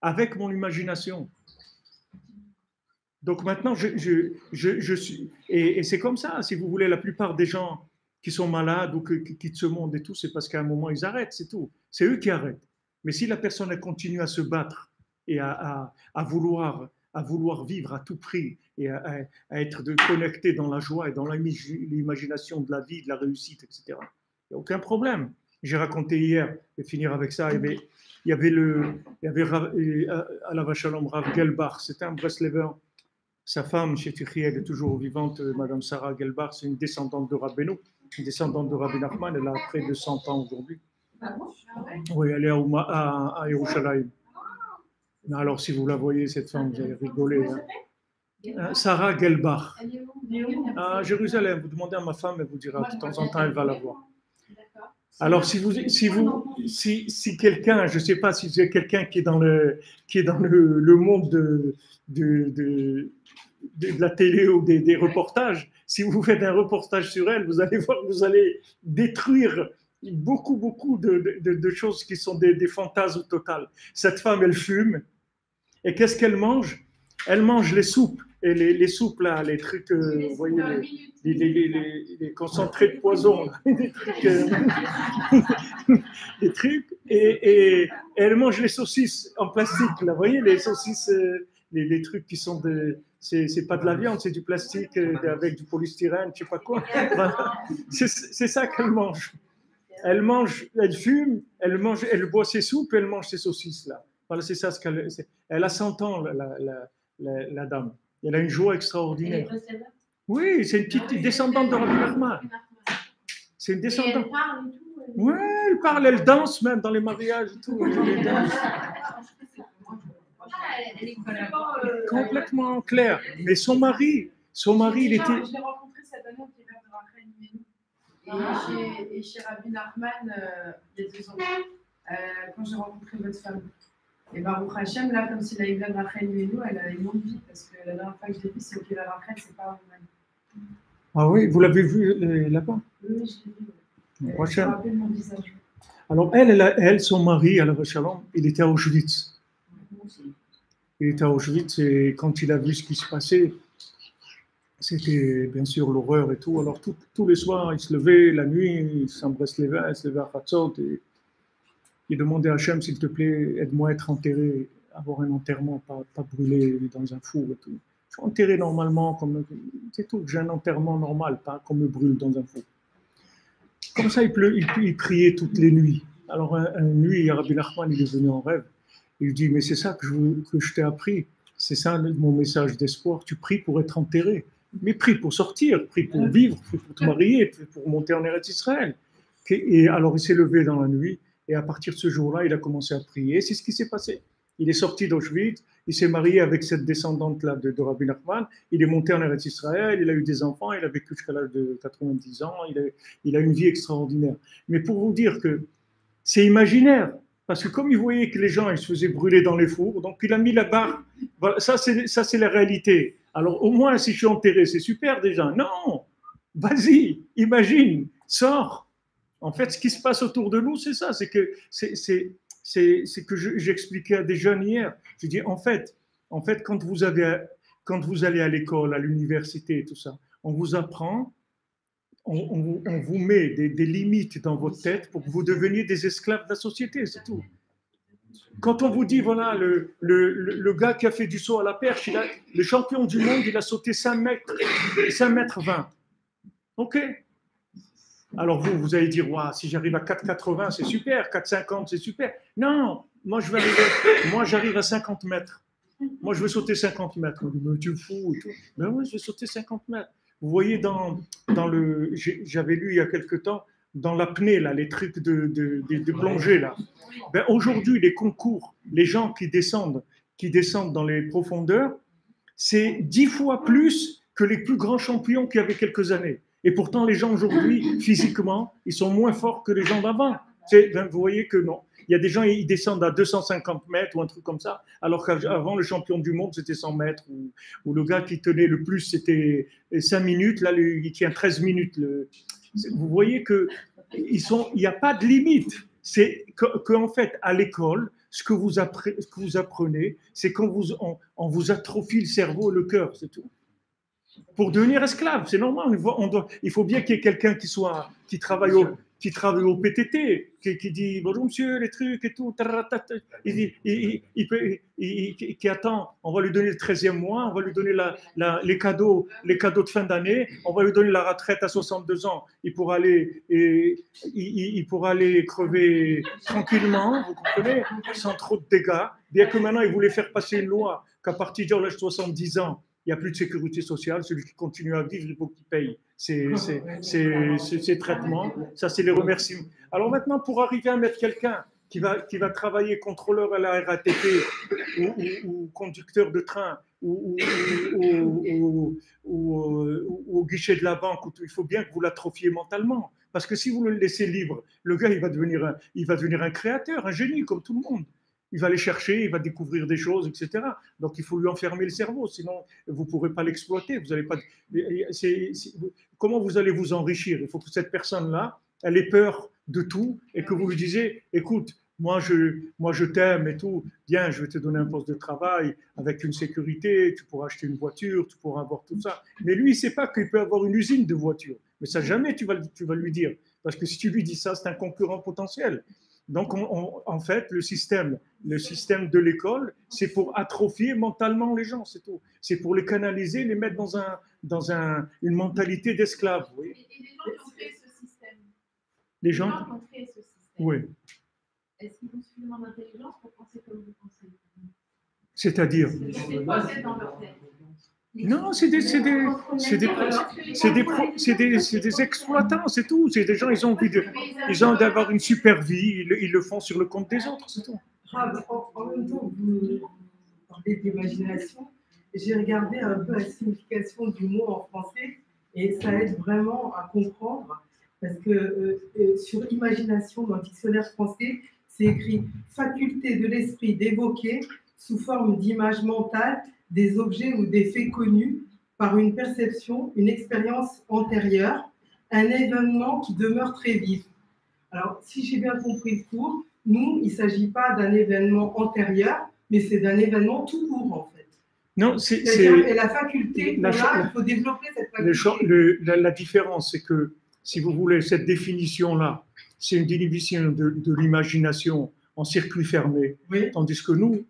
avec mon imagination. Donc maintenant, je suis... Et c'est comme ça, si vous voulez, la plupart des gens qui sont malades ou qui quittent ce monde et tout, c'est parce qu'à un moment, ils arrêtent, c'est tout. C'est eux qui arrêtent. Mais si la personne elle continue à se battre et à vouloir vivre à tout prix et à être connecté dans la joie et dans l'imagination de la vie, de la réussite, etc., il n'y a aucun problème. J'ai raconté hier, et finir avec ça, il y avait à la Vachalom Rav Gelbach, c'était un Breslever. Sa femme, chez Tuchi, elle est toujours vivante, Madame Sarah Gelbach, c'est une descendante de Rabbeinu, une descendante de Rabbi Nachman, elle a près de 100 ans aujourd'hui. Oui, elle est à Yerushalayim. Alors, si vous la voyez, cette femme, vous allez rigoler. Hein. Sarah Gelbach. À Jérusalem, vous demandez à ma femme, elle vous dira, de temps en temps, elle va la voir. Alors, si quelqu'un, je ne sais pas si vous êtes quelqu'un qui est dans le monde de la télé ou des reportages, si vous faites un reportage sur elle, vous allez voir que vous allez détruire beaucoup de choses qui sont des fantasmes totales. Cette femme, elle fume. Et qu'est-ce qu'elle mange? Elle mange les soupes. Et les soupes, là, les trucs, vous voyez, les concentrés de poison, là, des trucs, et elle mange les saucisses en plastique, là, vous voyez, les saucisses, les trucs qui sont c'est pas de la viande, c'est du plastique avec du polystyrène, je sais pas quoi. C'est ça qu'elle mange. Elle fume, elle boit ses soupes, et elle mange ses saucisses, là. Voilà, c'est ça ce qu'elle. Elle a 100 ans, la dame. Elle a une joie extraordinaire. Oui, c'est une petite descendante de Rabbi Nachman. C'est une descendante. Elle parle et tout. Oui, elle parle, elle danse même dans les mariages et tout. Elle danse. Elle est Complètement claire. Mais son mari, il était. Je l'ai rencontré cette année au Kibbutz de Rachel. Et chez Rabbi Nachman, il y a 2 ans, quand j'ai rencontré votre femme. Et Baruch Hashem, là, comme si la Yvonne Rachel Yuenu, elle a une longue vie, parce que la dernière fois que je l'ai vue, c'est au Kibbutz Rachel, c'est pas en Allemagne. Ah oui, vous l'avez vu là-bas? Oui, je l'ai vu. Ouais. Je me rappelle mon visage. Alors, elle, son mari, à la Shalom, il était à Auschwitz. Il était à Auschwitz et quand il a vu ce qui se passait, c'était bien sûr l'horreur et tout. Alors, tous les soirs, il se levait la nuit, il s'embrasse les vins, il se levait à Chatzot et il demandait à Hachem, s'il te plaît, aide-moi à être enterré, avoir un enterrement, pas brûlé dans un four et tout. Je suis enterré normalement, c'est tout, j'ai un enterrement normal, pas qu'on me brûle dans un four. Comme ça, il priait toutes les nuits. Alors, une nuit, Rabbi Nachman, il est venu en rêve. Il dit, mais c'est ça que je t'ai appris. C'est ça mon message d'espoir. Tu pries pour être enterré. Mais prie pour sortir, prie pour vivre, prie pour te marier, prie pour monter en Eretz Israël. Et alors, il s'est levé dans la nuit. Et à partir de ce jour-là, il a commencé à prier. C'est ce qui s'est passé. Il est sorti d'Auschwitz, il s'est marié avec cette descendante-là de Rabbi Nachman, il est monté en Eretz Israël, il a eu des enfants, il a vécu jusqu'à l'âge de 90 ans, il a une vie extraordinaire. Mais pour vous dire que c'est imaginaire, parce que comme il voyait que les gens ils se faisaient brûler dans les fours, donc il a mis la barre, voilà, ça c'est la réalité. Alors au moins si je suis enterré, c'est super déjà. Non, vas-y, imagine, sors. En fait, ce qui se passe autour de nous, c'est ça, c'est que j'expliquais à des jeunes hier. Je dis en fait, quand vous allez à l'école, à l'université et tout ça, on vous apprend, on vous met des limites dans votre tête pour que vous deveniez des esclaves de la société, c'est tout. Quand on vous dit, voilà, le gars qui a fait du saut à la perche, le champion du monde, il a sauté 5 mètres 20. Ok. Alors vous allez dire, ouais, si j'arrive à 4,80, c'est super, 4,50, c'est super. Non, moi j'arrive à 50 mètres. Moi, je veux sauter 50 mètres. On dit, mais tu es fou et tout. Ben oui, je vais sauter 50 mètres. Vous voyez, j'avais lu il y a quelque temps, dans l'apnée, là, les trucs de plongée, là. Ben, aujourd'hui, les concours, les gens qui descendent dans les profondeurs, c'est 10 fois plus que les plus grands champions qu'il y avait quelques années. Et pourtant, les gens aujourd'hui, physiquement, ils sont moins forts que les gens d'avant. Ben, vous voyez que non. Il y a des gens, ils descendent à 250 mètres ou un truc comme ça, alors qu'avant, le champion du monde, c'était 100 mètres, ou le gars qui tenait le plus, c'était 5 minutes, là, il tient 13 minutes. Vous voyez qu'il n'y a pas de limite. C'est qu'en fait, à l'école, ce que vous apprenez, c'est qu'on vous atrophie le cerveau et le cœur, c'est tout. Pour devenir esclave, c'est normal. Il faut bien qu'il y ait quelqu'un qui travaille au PTT, qui dit bonjour monsieur, les trucs et tout, qui attend, on va lui donner le 13e mois, on va lui donner les cadeaux de fin d'année, on va lui donner la retraite à 62 ans, il pourra aller crever tranquillement, vous comprenez, sans trop de dégâts, bien que maintenant il voulait faire passer une loi qu'à partir de l'âge de 70 ans, il n'y a plus de sécurité sociale, celui qui continue à vivre, il faut qu'il paye ses traitements, ça c'est les remerciements. Alors maintenant, pour arriver à mettre quelqu'un qui va travailler contrôleur à la RATP ou conducteur de train ou au guichet de la banque, il faut bien que vous l'atrophiez mentalement. Parce que si vous le laissez libre, le gars, il va devenir un créateur, un génie, comme tout le monde. Il va aller chercher, il va découvrir des choses, etc. Donc, il faut lui enfermer le cerveau, sinon, vous ne pourrez pas l'exploiter. Vous allez pas, comment vous allez vous enrichir? Il faut que cette personne-là, elle ait peur de tout et que vous lui disiez, écoute, moi je t'aime et tout, viens, je vais te donner un poste de travail avec une sécurité, tu pourras acheter une voiture, tu pourras avoir tout ça. Mais lui, il ne sait pas qu'il peut avoir une usine de voitures. Mais ça, jamais tu vas lui dire. Parce que si tu lui dis ça, c'est un concurrent potentiel. Donc, en fait, le système de l'école, c'est pour atrophier mentalement les gens, c'est tout. C'est pour les canaliser, les mettre dans une mentalité d'esclave. Et les gens qui ont créé ce système, les gens qui ont créé ce système, oui. Est-ce qu'ils ont suffisamment d'intelligence pour penser comme vous pensez? C'est-à-dire C'est quoi c'est dans leur tête? Non, c'est des exploitants, c'est tout. C'est des gens, ils ont envie d'avoir une super vie, ils le font sur le compte des autres, c'est tout. En même temps, vous parlez d'imagination. J'ai regardé un peu la signification du mot en français et ça aide vraiment à comprendre parce que sur imagination, dans le dictionnaire français, c'est écrit faculté de l'esprit d'évoquer sous forme d'image mentale des objets ou des faits connus par une perception, une expérience antérieure, un événement qui demeure très vif. Alors, si j'ai bien compris le cours, nous, il ne s'agit pas d'un événement antérieur, mais c'est d'un événement tout court, en fait. Non, et la faculté, il faut développer cette faculté. La différence, c'est que, si vous voulez, cette définition-là, c'est une définition de l'imagination en circuit fermé, oui. Tandis que nous,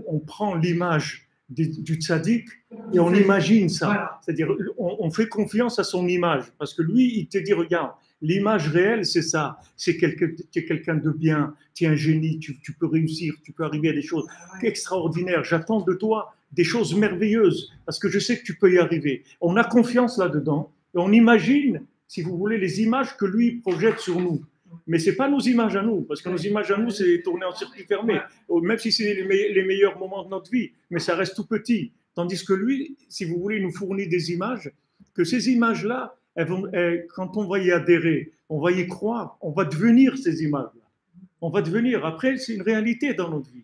on prend l'image du tzaddik et on imagine ça. Voilà. C'est-à-dire, on fait confiance à son image. Parce que lui, il te dit, regarde, l'image réelle, c'est ça. C'est quelqu'un de bien, tu es un génie, tu peux réussir, tu peux arriver à des choses extraordinaires. J'attends de toi des choses merveilleuses parce que je sais que tu peux y arriver. On a confiance là-dedans et on imagine, si vous voulez, les images que lui projette sur nous. Mais ce n'est pas nos images à nous, parce que nos images à nous, c'est tourné en circuit fermé, même si c'est les meilleurs moments de notre vie, mais ça reste tout petit. Tandis que lui, si vous voulez, il nous fournit des images, que ces images-là, quand on va y adhérer, on va y croire, on va devenir ces images-là. On va devenir, après, c'est une réalité dans notre vie.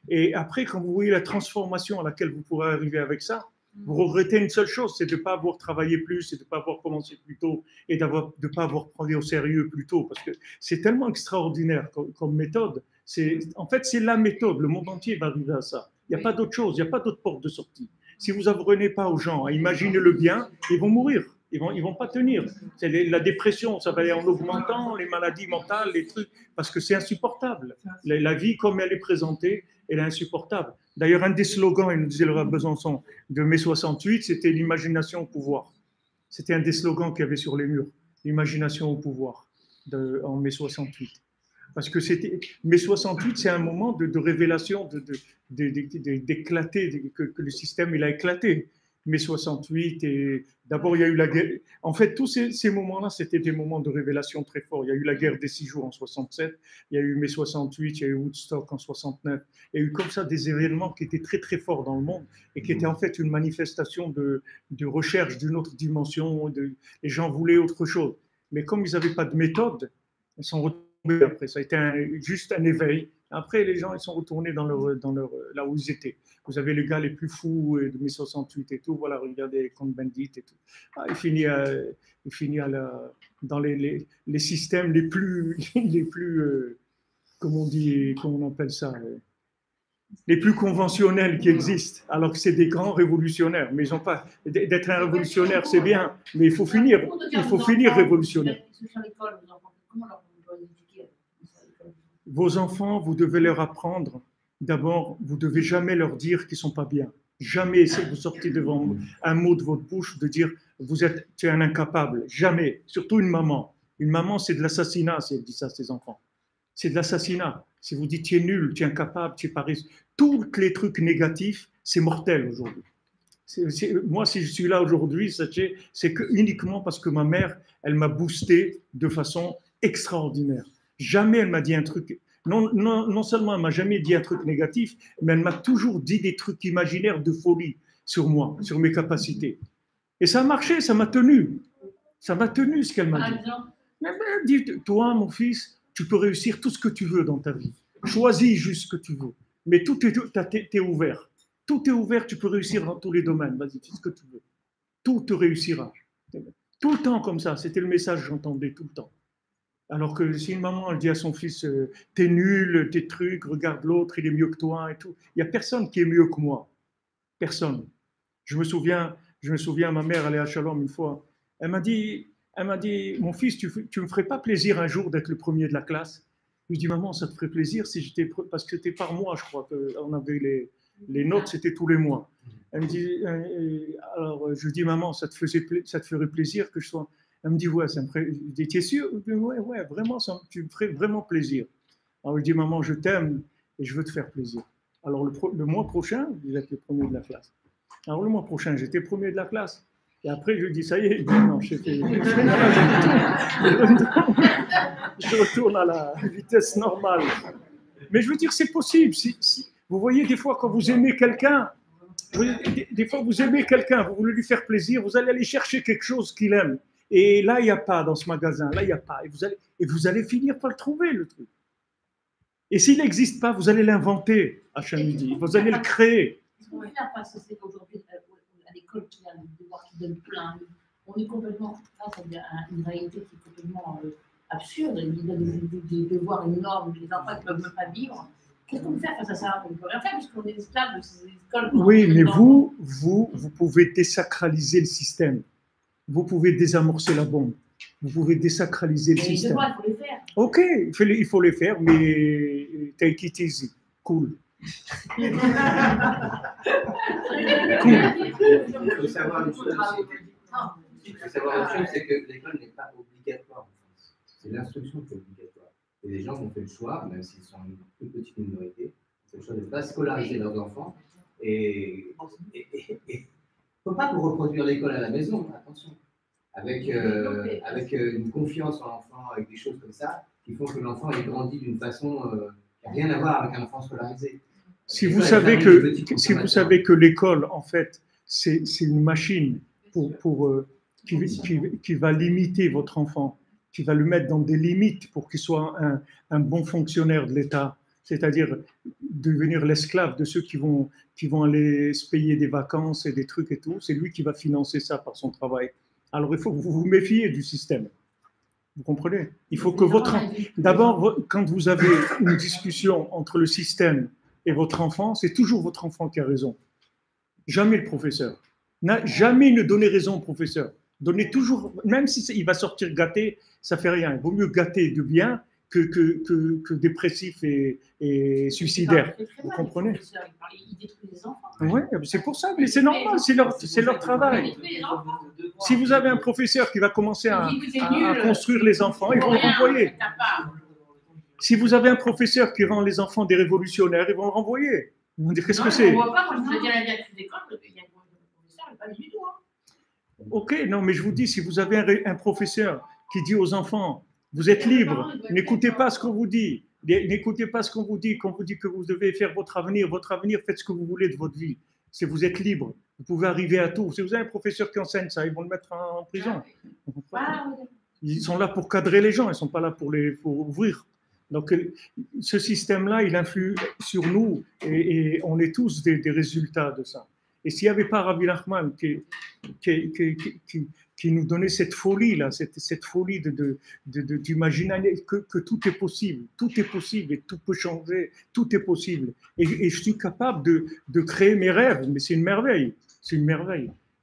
Et après, quand vous voyez la transformation à laquelle vous pourrez arriver avec ça, vous regrettez une seule chose, c'est de ne pas avoir travaillé plus, et de ne pas avoir commencé plus tôt, et de ne pas avoir pris au sérieux plus tôt, parce que c'est tellement extraordinaire comme méthode. En fait, c'est la méthode, le monde entier va arriver à ça. Il n'y a pas d'autre chose, il n'y a pas d'autre porte de sortie. Si vous n'apprenez pas aux gens à imaginer le bien, ils vont mourir, ils vont pas tenir. La dépression, ça va aller en augmentant, les maladies mentales, les trucs, parce que c'est insupportable. La vie comme elle est présentée, elle est insupportable. D'ailleurs, un des slogans, il nous disait le Besançon, de mai 68, c'était l'imagination au pouvoir. C'était un des slogans qu'il y avait sur les murs. l'imagination au pouvoir en mai 68. Parce que mai 68, c'est un moment de révélation, d'éclater, que le système il a éclaté. Mai 68, et d'abord il y a eu la guerre. En fait, tous ces moments-là, c'était des moments de révélation très forts. Il y a eu la guerre des 6 jours en 67, il y a eu mai 68, il y a eu Woodstock en 69. Il y a eu comme ça des événements qui étaient très très forts dans le monde et qui étaient en fait une manifestation de recherche d'une autre dimension. Les gens voulaient autre chose. Mais comme ils n'avaient pas de méthode, ils sont retombés après. Ça a été juste un éveil. Après, les gens ils sont retournés dans là où ils étaient. Vous avez les gars les plus fous de mai 68 et tout. Voilà, regardez Cohn Bendit et tout. Il finit dans les systèmes les plus comment on appelle ça, les plus conventionnels qui existent, alors que c'est des grands révolutionnaires. Mais ils n'ont pas d'être un révolutionnaire, c'est bien, mais il faut finir révolutionnaire. Vos enfants, vous devez leur apprendre. D'abord, vous ne devez jamais leur dire qu'ils ne sont pas bien. Jamais, si vous sortez devant un mot de votre bouche, de dire tu es un incapable. Jamais. Surtout une maman. Une maman, c'est de l'assassinat si elle dit ça à ses enfants. C'est de l'assassinat. Si vous dites tu es nul, tu es incapable, tu es pas réussi. Tous les trucs négatifs, c'est mortel aujourd'hui. Moi, si je suis là aujourd'hui, c'est uniquement parce que ma mère, elle m'a boosté de façon extraordinaire. Jamais elle m'a dit un truc. Non seulement elle m'a jamais dit un truc négatif, mais elle m'a toujours dit des trucs imaginaires de folie sur moi, sur mes capacités. Et ça a marché, ça m'a tenu. Ça m'a tenu ce qu'elle m'a dit. Elle dit, toi, mon fils, tu peux réussir tout ce que tu veux dans ta vie. Choisis juste ce que tu veux. Mais tout est ouvert. Tout est ouvert, tu peux réussir dans tous les domaines. Vas-y, fais ce que tu veux. Tout te réussira. Tout le temps comme ça. C'était le message que j'entendais tout le temps. Alors que si une maman, elle dit à son fils, t'es nul, tes trucs, regarde l'autre, il est mieux que toi et tout. Il n'y a personne qui est mieux que moi. Personne. Je me souviens, ma mère, elle est à Shalom une fois. Elle m'a dit, mon fils, tu me ferais pas plaisir un jour d'être le premier de la classe? Je lui dis, maman, ça te ferait plaisir si j'étais, parce que c'était par mois, je crois, qu'on avait les notes, c'était tous les mois. Elle me dit, alors je lui dis, maman, ça te ferait plaisir que je sois. Elle me dit, ouais, ça me ferait. Je dis, t'es sûr? Ouais, vraiment, tu me ferais vraiment plaisir. Alors je dis, maman, je t'aime et je veux te faire plaisir. Alors le mois prochain, vous êtes le premier de la classe. Alors le mois prochain, j'étais premier de la classe. Et après, je lui dis, ça y est, non, je retourne à la vitesse normale. Mais je veux dire, c'est possible. Vous voyez, des fois, quand vous aimez quelqu'un, vous voulez lui faire plaisir, vous allez aller chercher quelque chose qu'il aime. Et là, il n'y a pas dans ce magasin, là, il n'y a pas. Et vous allez finir par le trouver, le truc. Et s'il n'existe pas, vous allez l'inventer, Hachem dit. Vous allez le créer. Ce qu'on fait là, parce que c'est qu'aujourd'hui, à l'école, qui a le devoir qui donne plein, on est complètement face à une réalité qui est complètement absurde. Il donne des devoirs énormes, les enfants ne peuvent même pas vivre. Qu'est-ce qu'on peut faire face à ça? On ne peut rien faire puisqu'on est esclave de ces écoles. Oui, mais vous pouvez désacraliser le système. Vous pouvez désamorcer la bombe. Vous pouvez désacraliser le système. Il faut les faire. Ok, il faut les faire, mais take it easy. Cool. Il faut savoir une chose, c'est que l'école n'est pas obligatoire en France. C'est l'instruction qui est obligatoire. Et les gens ont fait le choix, même s'ils sont une toute petite minorité, c'est le choix de ne pas scolariser leurs enfants. Et il ne faut pas vous reproduire l'école à la maison, attention. Avec une confiance en l'enfant, avec des choses comme ça, qui font que l'enfant est grandi d'une façon qui n'a rien à voir avec un enfant scolarisé. Si vous savez que l'école, en fait, c'est une machine qui va limiter votre enfant, qui va le mettre dans des limites pour qu'il soit un bon fonctionnaire de l'État, c'est-à-dire devenir l'esclave de ceux qui vont aller se payer des vacances et des trucs et tout, c'est lui qui va financer ça par son travail. Alors il faut que vous vous méfiez du système. Vous comprenez? Il faut que d'abord, quand vous avez une discussion entre le système et votre enfant, c'est toujours votre enfant qui a raison. Jamais le professeur. Jamais ne donnez raison au professeur. Donnez toujours, même s'il va sortir gâté, ça fait rien. Il vaut mieux gâter de bien que dépressif et suicidaire. Vous comprenez? Il détruit les enfants. Oui, c'est pour ça, mais c'est normal, c'est leur travail. Si vous avez un professeur qui va commencer à construire les enfants, ils vont le renvoyer. Si vous avez un professeur qui rend les enfants des révolutionnaires, ils vont le renvoyer. Ils vont dire qu'est-ce que c'est. On voit pas, moi je veux dire la directrice d'école, il y a un professeur, il n'est pas du tout. Ok, non, mais je vous dis, si vous avez un professeur qui dit aux enfants, vous êtes libres, n'écoutez pas ce qu'on vous dit, n'écoutez pas ce qu'on vous dit, qu'on vous dit que vous devez faire votre avenir, faites ce que vous voulez de votre vie. Si vous êtes libre, vous pouvez arriver à tout. Si vous avez un professeur qui enseigne ça, ils vont le mettre en prison. Ils sont là pour cadrer les gens, ils ne sont pas là pour ouvrir. Donc, ce système-là, il influe sur nous et on est tous des résultats de ça. Et s'il n'y avait pas Rabbi Nachman qui nous donnait cette folie-là, cette folie d'imaginer que tout est possible et tout peut changer, tout est possible. Et je suis capable de créer mes rêves, mais c'est une merveille,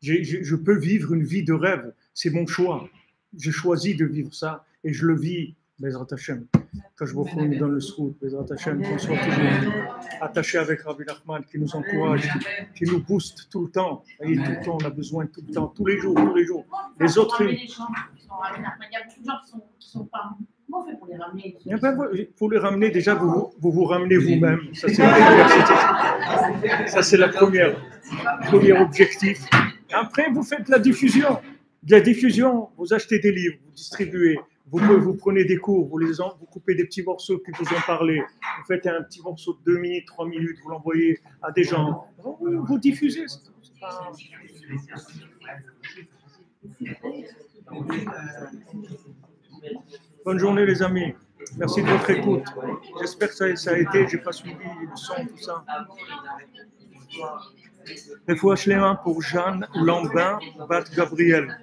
Je peux vivre une vie de rêve, c'est mon choix. Je choisis de vivre ça et je le vis, Bezrat Hashem. Quand je vous nous donne le srout, Bezrat Hashem, qu'on soit toujours attachés avec Rabbi Nachman, qui nous encourage, qui nous booste tout le temps. Et tout le temps, on a besoin tout le temps, tous les jours. Les autres. Il y a beaucoup de gens qui sont pas. Comment on fait pour les ramener? Pour les ramener, déjà, vous ramenez vous-même. Ça, c'est l'université. Ça, c'est le premier objectif. Après, vous faites la diffusion. De la diffusion, vous achetez des livres, vous distribuez. Vous prenez des cours, vous coupez des petits morceaux qui vous ont parlé, vous faites un petit morceau de 2 minutes, 3 minutes, vous l'envoyez à des gens, vous diffusez. Bonne journée les amis, merci de votre écoute. J'espère que ça a été, je n'ai pas suivi le son, tout ça. Et faut HLM pour Jeanne Lambin, Bat Gabriel.